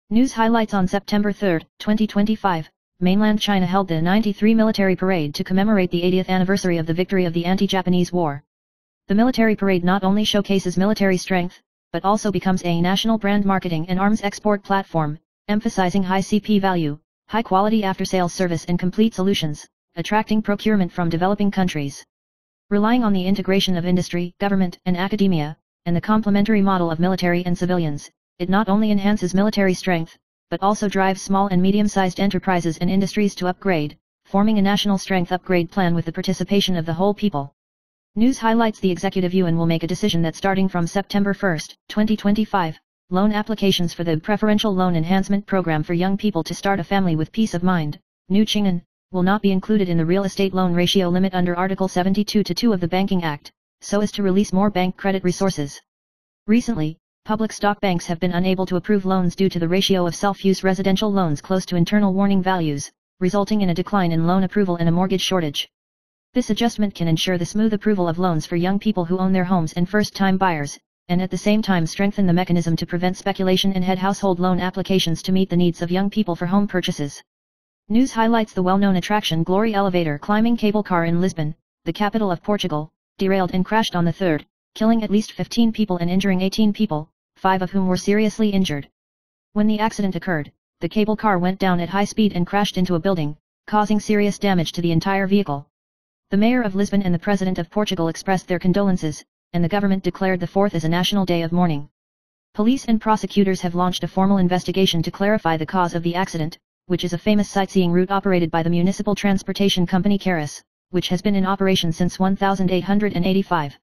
News highlights on September 3, 2025, mainland China held the 93 military parade to commemorate the 80th anniversary of the victory of the anti-Japanese war. The military parade not only showcases military strength, but also becomes a national brand marketing and arms export platform, emphasizing high CP value, high-quality after-sales service and complete solutions, attracting procurement from developing countries. Relying on the integration of industry, government, and academia, and the complementary model of military and civilians, it not only enhances military strength, but also drives small and medium-sized enterprises and industries to upgrade, forming a national strength upgrade plan with the participation of the whole people. News highlights the Executive Yuan will make a decision that starting from September 1, 2025, loan applications for the Preferential Loan Enhancement Program for young people to start a family with peace of mind, New Qing'an, will not be included in the real estate loan ratio limit under Article 72(2) of the Banking Act, so as to release more bank credit resources. Recently, public stock banks have been unable to approve loans due to the ratio of self-use residential loans close to internal warning values, resulting in a decline in loan approval and a mortgage shortage. This adjustment can ensure the smooth approval of loans for young people who own their homes and first-time buyers, and at the same time strengthen the mechanism to prevent speculation and head household loan applications to meet the needs of young people for home purchases. News highlights the well-known attraction Glory Elevator climbing cable car in Lisbon, the capital of Portugal, derailed and crashed on the 3rd, killing at least 15 people and injuring 18 people, 5 of whom were seriously injured. When the accident occurred, the cable car went down at high speed and crashed into a building, causing serious damage to the entire vehicle. The mayor of Lisbon and the president of Portugal expressed their condolences, and the government declared the 4th as a national day of mourning. Police and prosecutors have launched a formal investigation to clarify the cause of the accident, which is a famous sightseeing route operated by the municipal transportation company Caris, which has been in operation since 1885.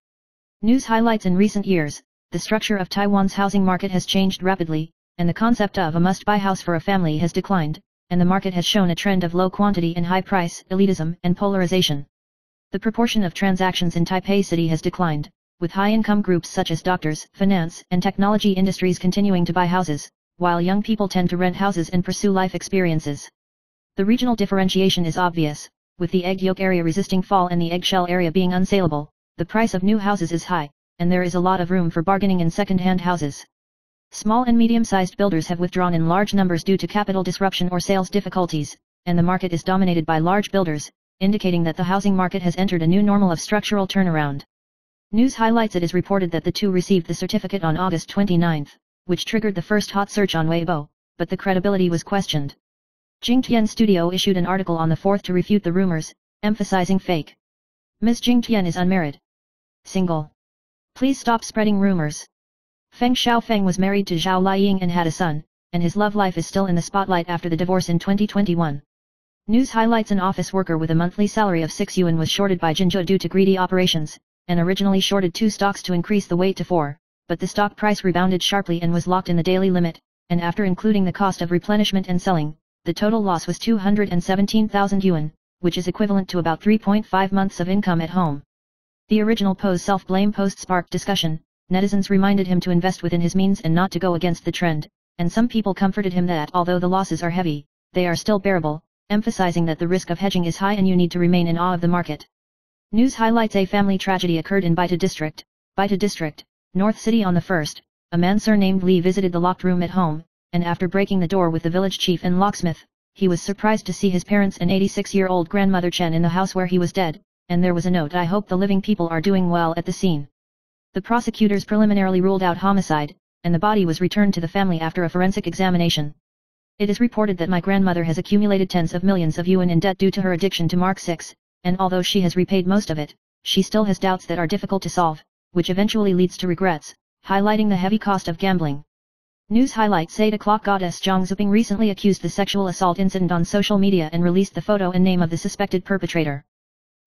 News highlights in recent years, the structure of Taiwan's housing market has changed rapidly, and the concept of a must-buy house for a family has declined, and the market has shown a trend of low quantity and high price, elitism, and polarization. The proportion of transactions in Taipei City has declined, with high-income groups such as doctors, finance, and technology industries continuing to buy houses, while young people tend to rent houses and pursue life experiences. The regional differentiation is obvious, with the egg yolk area resisting fall and the eggshell area being unsaleable. The price of new houses is high, and there is a lot of room for bargaining in second-hand houses. Small and medium-sized builders have withdrawn in large numbers due to capital disruption or sales difficulties, and the market is dominated by large builders, indicating that the housing market has entered a new normal of structural turnaround. News highlights: it is reported that the two received the certificate on August 29, which triggered the first hot search on Weibo, but the credibility was questioned. Jing Tian Studio issued an article on the 4th to refute the rumors, emphasizing fake. Ms. Jing Tian is unmarried. Single. Please stop spreading rumors. Feng Xiaofeng was married to Zhao Liying and had a son, and his love life is still in the spotlight after the divorce in 2021. News highlights: an office worker with a monthly salary of 6 yuan was shorted by Jinzhou due to greedy operations, and originally shorted 2 stocks to increase the weight to 4, but the stock price rebounded sharply and was locked in the daily limit, and after including the cost of replenishment and selling, the total loss was 217,000 yuan, which is equivalent to about 3.5 months of income at home. The original Poe's self-blame post sparked discussion. Netizens reminded him to invest within his means and not to go against the trend, and some people comforted him that although the losses are heavy, they are still bearable, emphasizing that the risk of hedging is high and you need to remain in awe of the market. News highlights: a family tragedy occurred in Baita District, North City on the 1st. A man surnamed Li visited the locked room at home, and after breaking the door with the village chief and locksmith, he was surprised to see his parents and 86-year-old grandmother Chen in the house where he was dead, and there was a note: "I hope the living people are doing well" at the scene. The prosecutors preliminarily ruled out homicide, and the body was returned to the family after a forensic examination. It is reported that my grandmother has accumulated tens of millions of yuan in debt due to her addiction to Mark 6, and although she has repaid most of it, she still has doubts that are difficult to solve, which eventually leads to regrets, highlighting the heavy cost of gambling. News highlights: 8 o'clock. Goddess Zhang Zuping recently accused the sexual assault incident on social media and released the photo and name of the suspected perpetrator.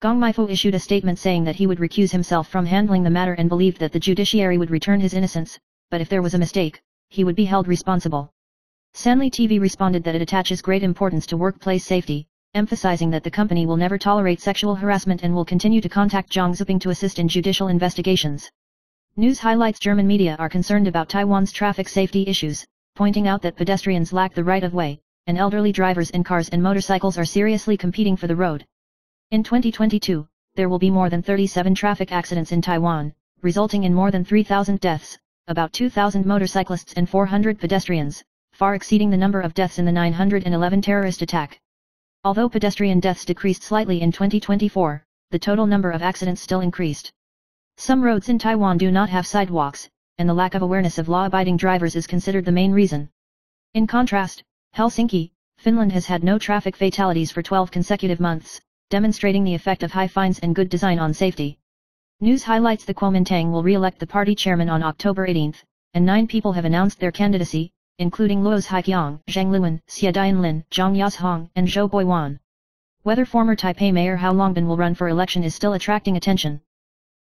Gong Maifu issued a statement saying that he would recuse himself from handling the matter and believed that the judiciary would return his innocence, but if there was a mistake, he would be held responsible. Sanli TV responded that it attaches great importance to workplace safety, emphasizing that the company will never tolerate sexual harassment and will continue to contact Zhang Zuping to assist in judicial investigations. News highlights: German media are concerned about Taiwan's traffic safety issues, pointing out that pedestrians lack the right of way, and elderly drivers in cars and motorcycles are seriously competing for the road. In 2022, there will be more than 37 traffic accidents in Taiwan, resulting in more than 3,000 deaths, about 2,000 motorcyclists and 400 pedestrians, far exceeding the number of deaths in the 911 terrorist attack. Although pedestrian deaths decreased slightly in 2024, the total number of accidents still increased. Some roads in Taiwan do not have sidewalks, and the lack of awareness of law-abiding drivers is considered the main reason. In contrast, Helsinki, Finland has had no traffic fatalities for 12 consecutive months, demonstrating the effect of high fines and good design on safety. News highlights: the Kuomintang will re-elect the party chairman on October 18, and 9 people have announced their candidacy, including Luo's Haiqiang, Zhang Luan, Xia Dianlin, Zhang Yashong, and Zhou Boiwan. Whether former Taipei Mayor Hao Longbin will run for election is still attracting attention.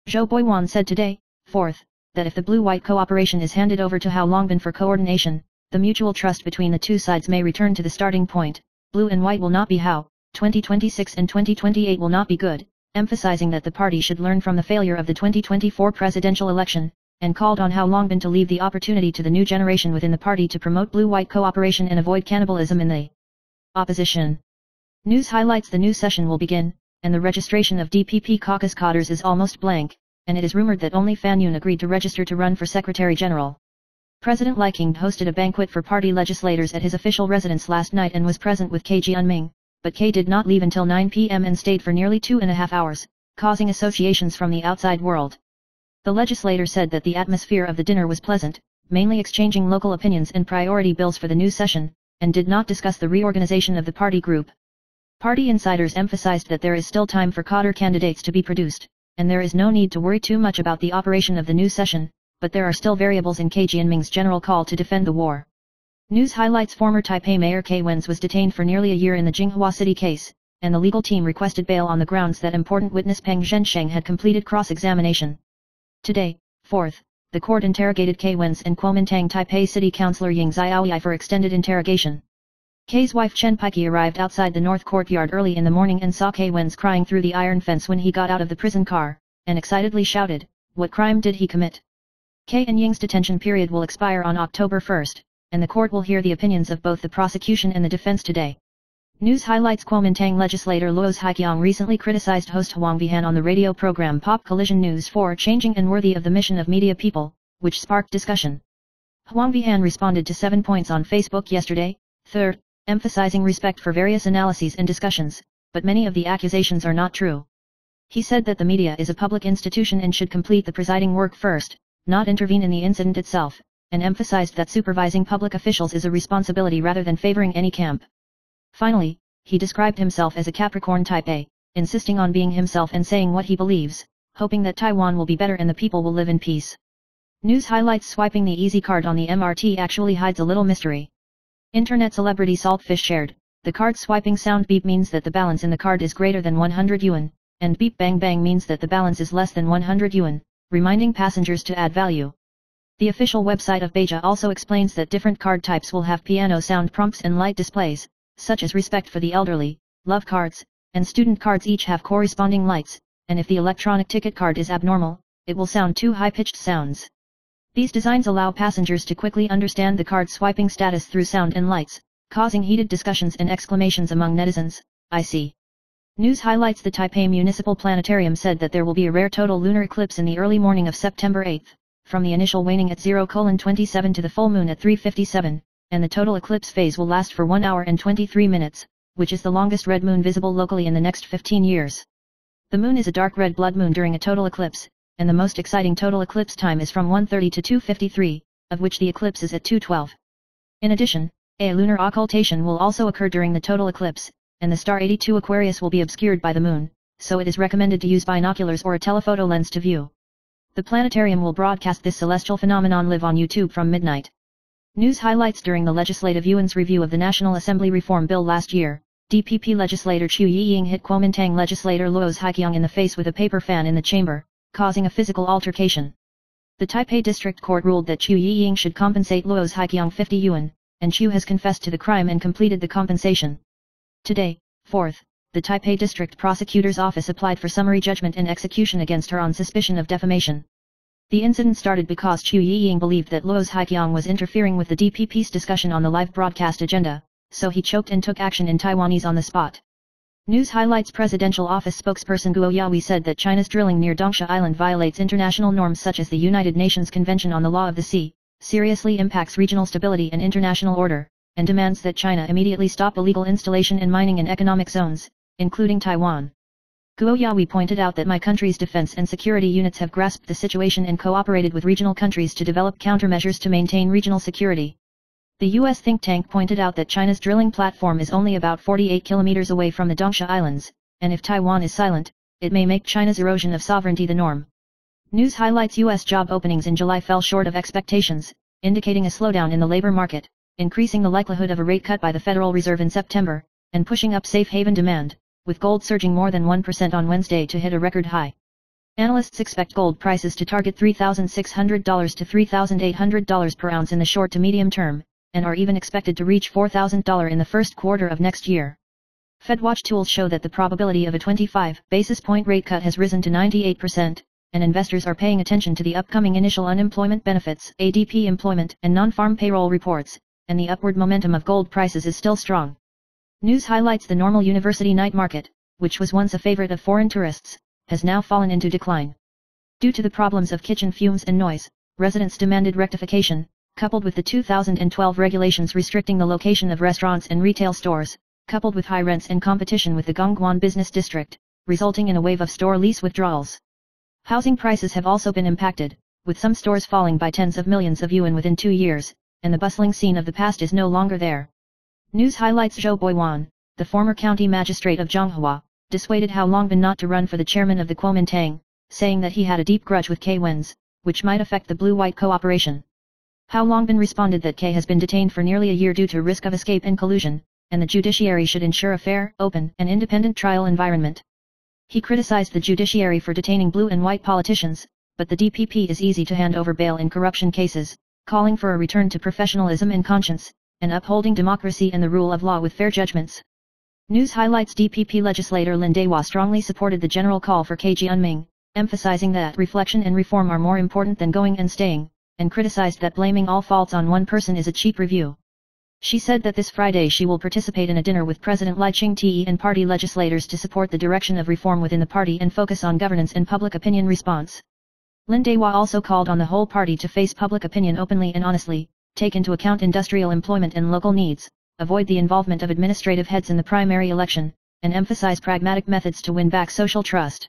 Zhou Boiwan said today, 4th, that if the blue-white cooperation is handed over to Hao Longbin for coordination, the mutual trust between the two sides may return to the starting point. Blue and white will not be Hao, 2026 and 2028 will not be good, emphasizing that the party should learn from the failure of the 2024 presidential election, and called on Hao Longbin to leave the opportunity to the new generation within the party to promote blue-white cooperation and avoid cannibalism in the opposition. News highlights: the new session will begin, and the registration of DPP caucus cadres is almost blank, and it is rumored that only Fan Yun agreed to register to run for Secretary General. President Li King hosted a banquet for party legislators at his official residence last night and was present with K Jianming, but K did not leave until 9 p.m. and stayed for nearly 2.5 hours, causing associations from the outside world. The legislator said that the atmosphere of the dinner was pleasant, mainly exchanging local opinions and priority bills for the new session, and did not discuss the reorganization of the party group. Party insiders emphasized that there is still time for cadre candidates to be produced, and there is no need to worry too much about the operation of the new session, but there are still variables in K Jianming's general call to defend the war. News highlights former Taipei Mayor Kay Wen's was detained for nearly a year in the Jinghua City case, and the legal team requested bail on the grounds that important witness Peng Zhensheng had completed cross-examination. Today, 4th, the court interrogated Kay Wen's and Kuomintang Taipei City Councillor Ying Xiaoyi for extended interrogation. Kay's wife Chen Pike arrived outside the North Courtyard early in the morning and saw Kay Wen's crying through the iron fence when he got out of the prison car, and excitedly shouted, "What crime did he commit?" Kay and Ying's detention period will expire on October 1st, and the court will hear the opinions of both the prosecution and the defense today. News highlights Kuomintang legislator Luo Zhaiqiang recently criticized host Huang Vihan on the radio program Pop Collision News for changing and worthy of the mission of media people, which sparked discussion. Huang Vihan responded to 7 points on Facebook yesterday, 3rd, emphasizing respect for various analyses and discussions, but many of the accusations are not true. He said that the media is a public institution and should complete the presiding work first, not intervene in the incident itself, and emphasized that supervising public officials is a responsibility rather than favoring any camp. Finally, he described himself as a Capricorn type A, insisting on being himself and saying what he believes, hoping that Taiwan will be better and the people will live in peace. News highlights swiping the Easy card on the MRT actually hides a little mystery. Internet celebrity Saltfish shared, the card swiping sound beep means that the balance in the card is greater than 100 yuan, and beep bang bang means that the balance is less than 100 yuan, reminding passengers to add value. The official website of Beija also explains that different card types will have piano sound prompts and light displays, such as respect for the elderly, love cards, and student cards each have corresponding lights, and if the electronic ticket card is abnormal, it will sound two high-pitched sounds. These designs allow passengers to quickly understand the card swiping status through sound and lights, causing heated discussions and exclamations among netizens. I see. News highlights the Taipei Municipal Planetarium said that there will be a rare total lunar eclipse in the early morning of September 8, from the initial waning at 0:27 to the full moon at 3:57, and the total eclipse phase will last for 1 hour and 23 minutes, which is the longest red moon visible locally in the next 15 years. The moon is a dark red blood moon during a total eclipse, and the most exciting total eclipse time is from 1:30 to 2:53, of which the eclipse is at 2:12. In addition, a lunar occultation will also occur during the total eclipse, and the star 82 Aquarius will be obscured by the moon, so it is recommended to use binoculars or a telephoto lens to view. The planetarium will broadcast this celestial phenomenon live on YouTube from midnight. News highlights during the Legislative Yuan's review of the National Assembly Reform Bill last year, DPP legislator Chu Yiying hit Kuomintang legislator Luo Zhaiqiang in the face with a paper fan in the chamber, causing a physical altercation. The Taipei District Court ruled that Chu Yiying should compensate Luo Zhaiqiang 50 yuan, and Chu has confessed to the crime and completed the compensation. Today, 4th, the Taipei District Prosecutor's Office applied for summary judgment and execution against her on suspicion of defamation. The incident started because Chu Yiying believed that Luo Zhaiqiang was interfering with the DPP's discussion on the live broadcast agenda, so he choked and took action in Taiwanese on the spot. News highlights Presidential Office spokesperson Guo Yaoi said that China's drilling near Dongsha Island violates international norms such as the United Nations Convention on the Law of the Sea, seriously impacts regional stability and international order, and demands that China immediately stop illegal installation and mining in economic zones, including Taiwan. Guo Yaoi pointed out that my country's defense and security units have grasped the situation and cooperated with regional countries to develop countermeasures to maintain regional security. The U.S. think tank pointed out that China's drilling platform is only about 48 kilometers away from the Dongsha Islands, and if Taiwan is silent, it may make China's erosion of sovereignty the norm. News highlights U.S. job openings in July fell short of expectations, indicating a slowdown in the labor market, increasing the likelihood of a rate cut by the Federal Reserve in September, and pushing up safe haven demand, with gold surging more than 1% on Wednesday to hit a record high. Analysts expect gold prices to target $3,600 to $3,800 per ounce in the short to medium term, and are even expected to reach $4,000 in the first quarter of next year. FedWatch tools show that the probability of a 25 basis point rate cut has risen to 98%, and investors are paying attention to the upcoming initial unemployment benefits, ADP employment and non-farm payroll reports, and the upward momentum of gold prices is still strong. News highlights the Normal University night market, which was once a favorite of foreign tourists, has now fallen into decline. Due to the problems of kitchen fumes and noise, residents demanded rectification, coupled with the 2012 regulations restricting the location of restaurants and retail stores, coupled with high rents and competition with the Gongguan business district, resulting in a wave of store lease withdrawals. Housing prices have also been impacted, with some stores falling by tens of millions of yuan within 2 years, and the bustling scene of the past is no longer there. News highlights Zhou Boiwan, the former county magistrate of Zhonghua, dissuaded Hao Longbin not to run for the chairman of the Kuomintang, saying that he had a deep grudge with Kay Wen's, which might affect the blue-white cooperation. Hao Longbin responded that K has been detained for nearly a year due to risk of escape and collusion, and the judiciary should ensure a fair, open, and independent trial environment. He criticized the judiciary for detaining blue and white politicians, but the DPP is easy to hand over bail in corruption cases, calling for a return to professionalism and conscience, and upholding democracy and the rule of law with fair judgments. News highlights DPP legislator Lin Dehua strongly supported the general call for K Jianming, emphasizing that reflection and reform are more important than going and staying, and criticized that blaming all faults on one person is a cheap review. She said that this Friday she will participate in a dinner with President Lai Ching-te and party legislators to support the direction of reform within the party and focus on governance and public opinion response. Lin Dehua also called on the whole party to face public opinion openly and honestly, take into account industrial employment and local needs, avoid the involvement of administrative heads in the primary election, and emphasize pragmatic methods to win back social trust.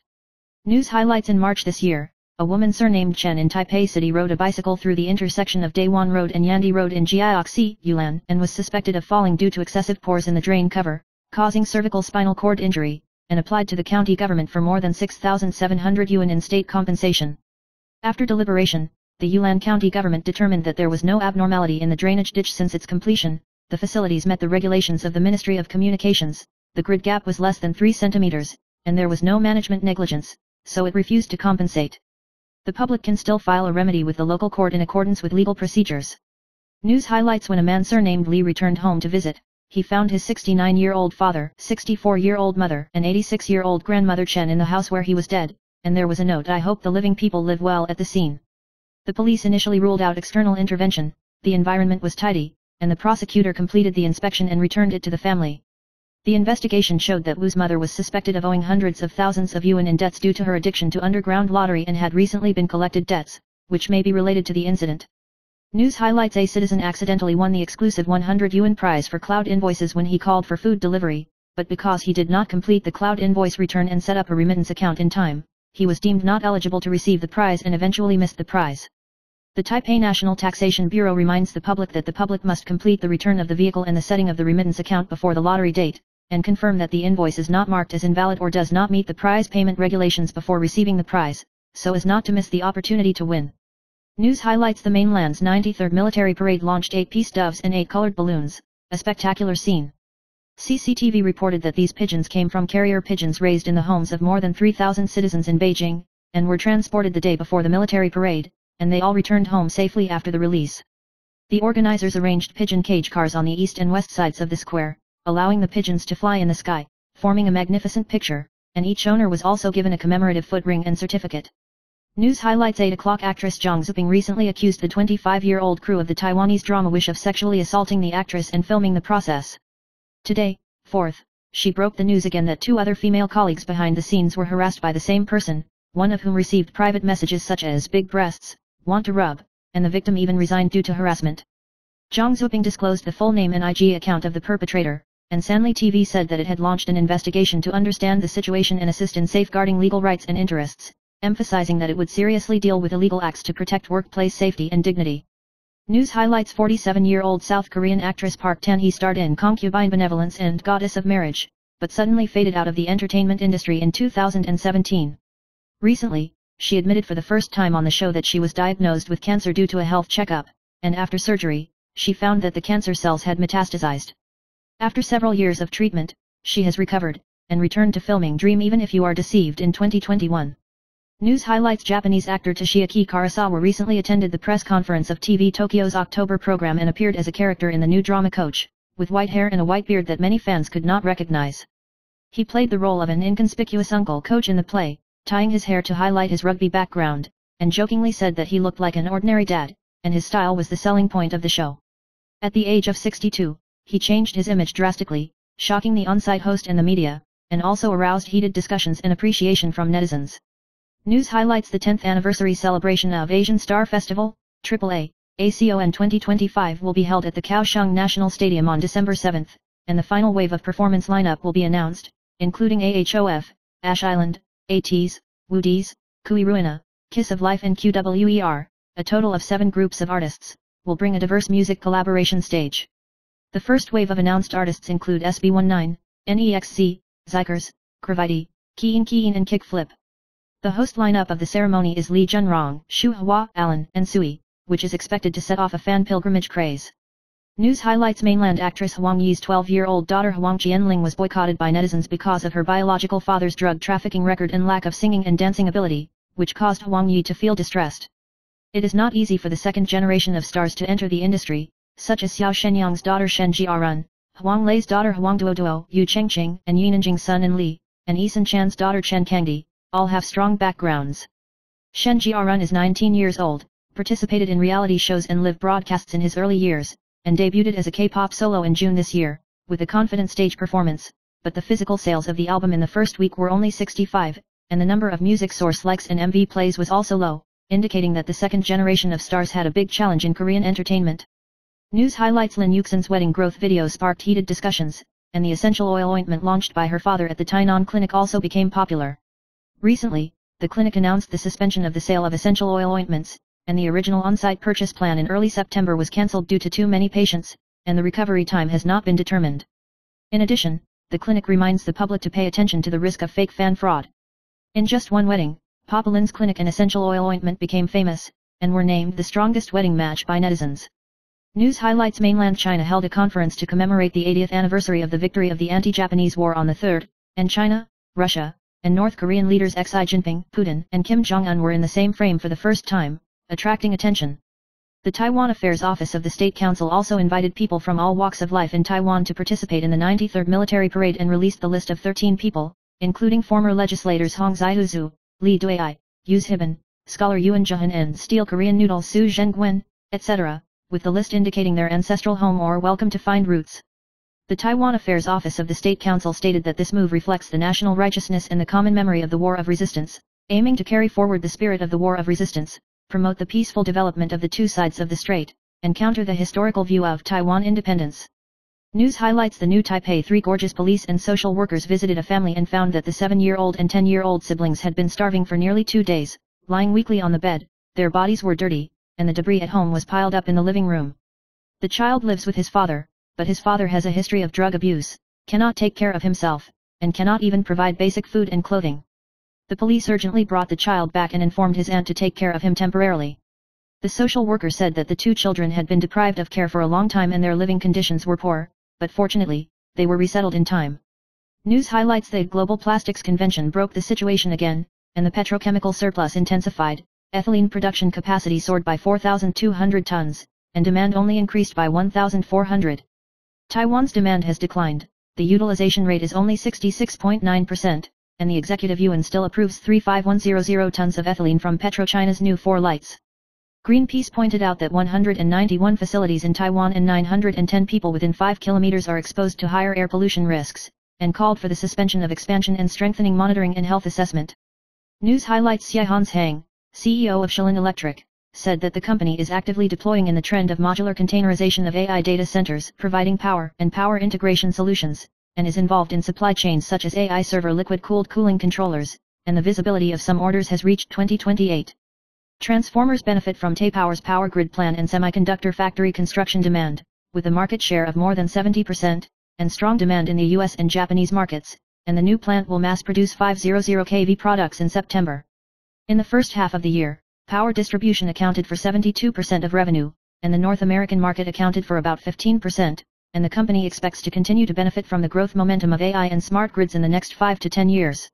News highlights in March this year. A woman surnamed Chen in Taipei City rode a bicycle through the intersection of Dayuan Road and Yandi Road in Jiaoxi, Yunnan, and was suspected of falling due to excessive pores in the drain cover, causing cervical spinal cord injury, and applied to the county government for more than 6,700 yuan in state compensation. After deliberation, the Yunnan County government determined that there was no abnormality in the drainage ditch since its completion, the facilities met the regulations of the Ministry of Communications, the grid gap was less than 3 centimeters, and there was no management negligence, so it refused to compensate. The public can still file a remedy with the local court in accordance with legal procedures. News highlights when a man surnamed Li returned home to visit, he found his 69-year-old father, 64-year-old mother, and 86-year-old grandmother Chen in the house where he was dead, and there was a note, "I hope the living people live well," at the scene. The police initially ruled out external intervention, the environment was tidy, and the prosecutor completed the inspection and returned it to the family. The investigation showed that Wu's mother was suspected of owing hundreds of thousands of yuan in debts due to her addiction to underground lottery and had recently been collected debts, which may be related to the incident. News highlights a citizen accidentally won the exclusive 100 yuan prize for cloud invoices when he called for food delivery, but because he did not complete the cloud invoice return and set up a remittance account in time, he was deemed not eligible to receive the prize and eventually missed the prize. The Taipei National Taxation Bureau reminds the public that the public must complete the return of the vehicle and the setting of the remittance account before the lottery date, and confirm that the invoice is not marked as invalid or does not meet the prize payment regulations before receiving the prize, so as not to miss the opportunity to win. News highlights the mainland's 93rd military parade launched 8 peace doves and 8 colored balloons, a spectacular scene. CCTV reported that these pigeons came from carrier pigeons raised in the homes of more than 3,000 citizens in Beijing, and were transported the day before the military parade, and they all returned home safely after the release. The organizers arranged pigeon cage cars on the east and west sides of the square, allowing the pigeons to fly in the sky, forming a magnificent picture, and each owner was also given a commemorative foot ring and certificate. News highlights 8 o'clock actress Zhang Zuping recently accused the 25-year-old crew of the Taiwanese drama Wish of sexually assaulting the actress and filming the process. Today, 4th, she broke the news again that 2 other female colleagues behind the scenes were harassed by the same person, one of whom received private messages such as "big breasts, want to rub," and the victim even resigned due to harassment. Zhang Zuping disclosed the full name and IG account of the perpetrator, and Sanli TV said that it had launched an investigation to understand the situation and assist in safeguarding legal rights and interests, emphasizing that it would seriously deal with illegal acts to protect workplace safety and dignity. News highlights 47-year-old South Korean actress Park Tan-hee starred in Concubine Benevolence and Goddess of Marriage, but suddenly faded out of the entertainment industry in 2017. Recently, she admitted for the first time on the show that she was diagnosed with cancer due to a health checkup, and after surgery, she found that the cancer cells had metastasized. After several years of treatment, she has recovered, and returned to filming Dream Even If You Are Deceived in 2021. News highlights Japanese actor Toshiaki Karasawa recently attended the press conference of TV Tokyo's October program and appeared as a character in the new drama Coach, with white hair and a white beard that many fans could not recognize. He played the role of an inconspicuous Uncle Coach in the play, tying his hair to highlight his rugby background, and jokingly said that he looked like an ordinary dad, and his style was the selling point of the show. At the age of 62, he changed his image drastically, shocking the on-site host and the media, and also aroused heated discussions and appreciation from netizens. News highlights the 10th anniversary celebration of Asian Star Festival, AAA, ACON 2025 will be held at the Kaohsiung National Stadium on December 7, and the final wave of performance lineup will be announced, including AHOF, Ash Island, ATEEZ, Woodies, Kui Ruina, Kiss of Life and QWER, a total of 7 groups of artists, will bring a diverse music collaboration stage. The first wave of announced artists include SB19, NEXC, Zikers, Gravity, Keen and Kickflip. The host lineup of the ceremony is Lee Junrong, Shu Hua, Alan, and Sui, which is expected to set off a fan pilgrimage craze. News highlights: mainland actress Huang Yi's 12-year-old daughter Huang Jianling was boycotted by netizens because of her biological father's drug trafficking record and lack of singing and dancing ability, which caused Huang Yi to feel distressed. It is not easy for the second generation of stars to enter the industry, such as Xiao Shenyang's daughter Shen Jiarun, Huang Lei's daughter Huang Duoduo, Yu Chengqing, and Yi Nanjing's son En Li, and Eason Chan's daughter Chen Kangdi, all have strong backgrounds. Shen Jiarun is 19 years old, participated in reality shows and live broadcasts in his early years, and debuted as a K-pop solo in June this year, with a confident stage performance, but the physical sales of the album in the first week were only 65, and the number of music source likes and MV plays was also low, indicating that the second generation of stars had a big challenge in Korean entertainment. News highlights: Lin Yuxin's wedding growth video sparked heated discussions, and the essential oil ointment launched by her father at the Tainan clinic also became popular. Recently, the clinic announced the suspension of the sale of essential oil ointments, and the original on-site purchase plan in early September was cancelled due to too many patients, and the recovery time has not been determined. In addition, the clinic reminds the public to pay attention to the risk of fake fan fraud. In just one wedding, Papa Lin's clinic and essential oil ointment became famous, and were named the strongest wedding match by netizens. News highlights: mainland China held a conference to commemorate the 80th anniversary of the victory of the anti-Japanese war on the 3rd, and China, Russia, and North Korean leaders Xi Jinping, Putin, and Kim Jong-un were in the same frame for the first time, attracting attention. The Taiwan Affairs Office of the State Council also invited people from all walks of life in Taiwan to participate in the 93rd Military Parade and released the list of 13 people, including former legislators Hong Zaihuzu, Lee Dui, Yu Zhiban, scholar Yuan Zhehan and Steel Korean noodle Su Zhenguan, etc., with the list indicating their ancestral home or welcome to find roots. The Taiwan Affairs Office of the State Council stated that this move reflects the national righteousness and the common memory of the War of Resistance, aiming to carry forward the spirit of the War of Resistance, promote the peaceful development of the two sides of the strait, and counter the historical view of Taiwan independence. News highlights: the new Taipei 3 gorgeous police and social workers visited a family and found that the 7-year-old and 10-year-old siblings had been starving for nearly 2 days, lying weakly on the bed, their bodies were dirty, and the debris at home was piled up in the living room. The child lives with his father, but his father has a history of drug abuse, cannot take care of himself, and cannot even provide basic food and clothing. The police urgently brought the child back and informed his aunt to take care of him temporarily. The social worker said that the 2 children had been deprived of care for a long time and their living conditions were poor, but fortunately, they were resettled in time. News highlights: the Global Plastics Convention broke the situation again, and the petrochemical surplus intensified, ethylene production capacity soared by 4,200 tons, and demand only increased by 1,400. Taiwan's demand has declined, the utilization rate is only 66.9%, and the Executive Yuan still approves 35100 tons of ethylene from PetroChina's new 4 lights. Greenpeace pointed out that 191 facilities in Taiwan and 910 people within 5 kilometers are exposed to higher air pollution risks, and called for the suspension of expansion and strengthening monitoring and health assessment. News highlights: Xiehans Hang, CEO of Shilin Electric, said that the company is actively deploying in the trend of modular containerization of AI data centers, providing power and power integration solutions, and is involved in supply chains such as AI server liquid-cooled cooling controllers, and the visibility of some orders has reached 2028. Transformers benefit from Taipower's power grid plan and semiconductor factory construction demand, with a market share of more than 70%, and strong demand in the US and Japanese markets, and the new plant will mass-produce 500 kV products in September. In the first half of the year, power distribution accounted for 72% of revenue, and the North American market accounted for about 15%, and the company expects to continue to benefit from the growth momentum of AI and smart grids in the next 5 to 10 years.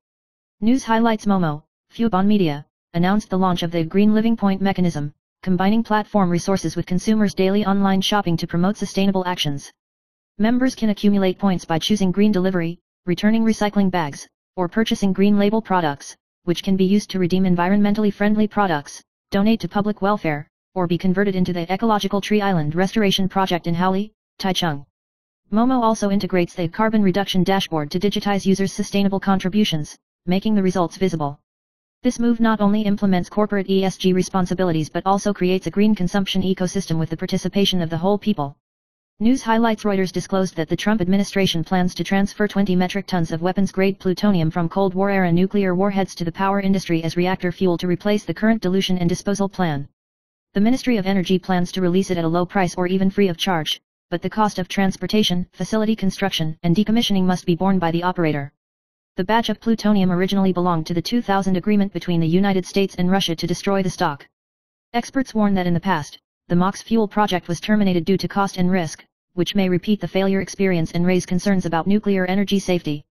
News highlights: Momo, Fubon Media, announced the launch of the Green Living Point mechanism, combining platform resources with consumers' daily online shopping to promote sustainable actions. Members can accumulate points by choosing green delivery, returning recycling bags, or purchasing green label products, which can be used to redeem environmentally friendly products, donate to public welfare, or be converted into the Ecological Tree Island Restoration Project in Haoli, Taichung. Momo also integrates the carbon reduction dashboard to digitize users' sustainable contributions, making the results visible. This move not only implements corporate ESG responsibilities but also creates a green consumption ecosystem with the participation of the whole people. News highlights: Reuters disclosed that the Trump administration plans to transfer 20 metric tons of weapons-grade plutonium from Cold War-era nuclear warheads to the power industry as reactor fuel to replace the current dilution and disposal plan. The Ministry of Energy plans to release it at a low price or even free of charge, but the cost of transportation, facility construction, and decommissioning must be borne by the operator. The batch of plutonium originally belonged to the 2000 agreement between the United States and Russia to destroy the stock. Experts warn that in the past, the MOX fuel project was terminated due to cost and risk, which may repeat the failure experience and raise concerns about nuclear energy safety.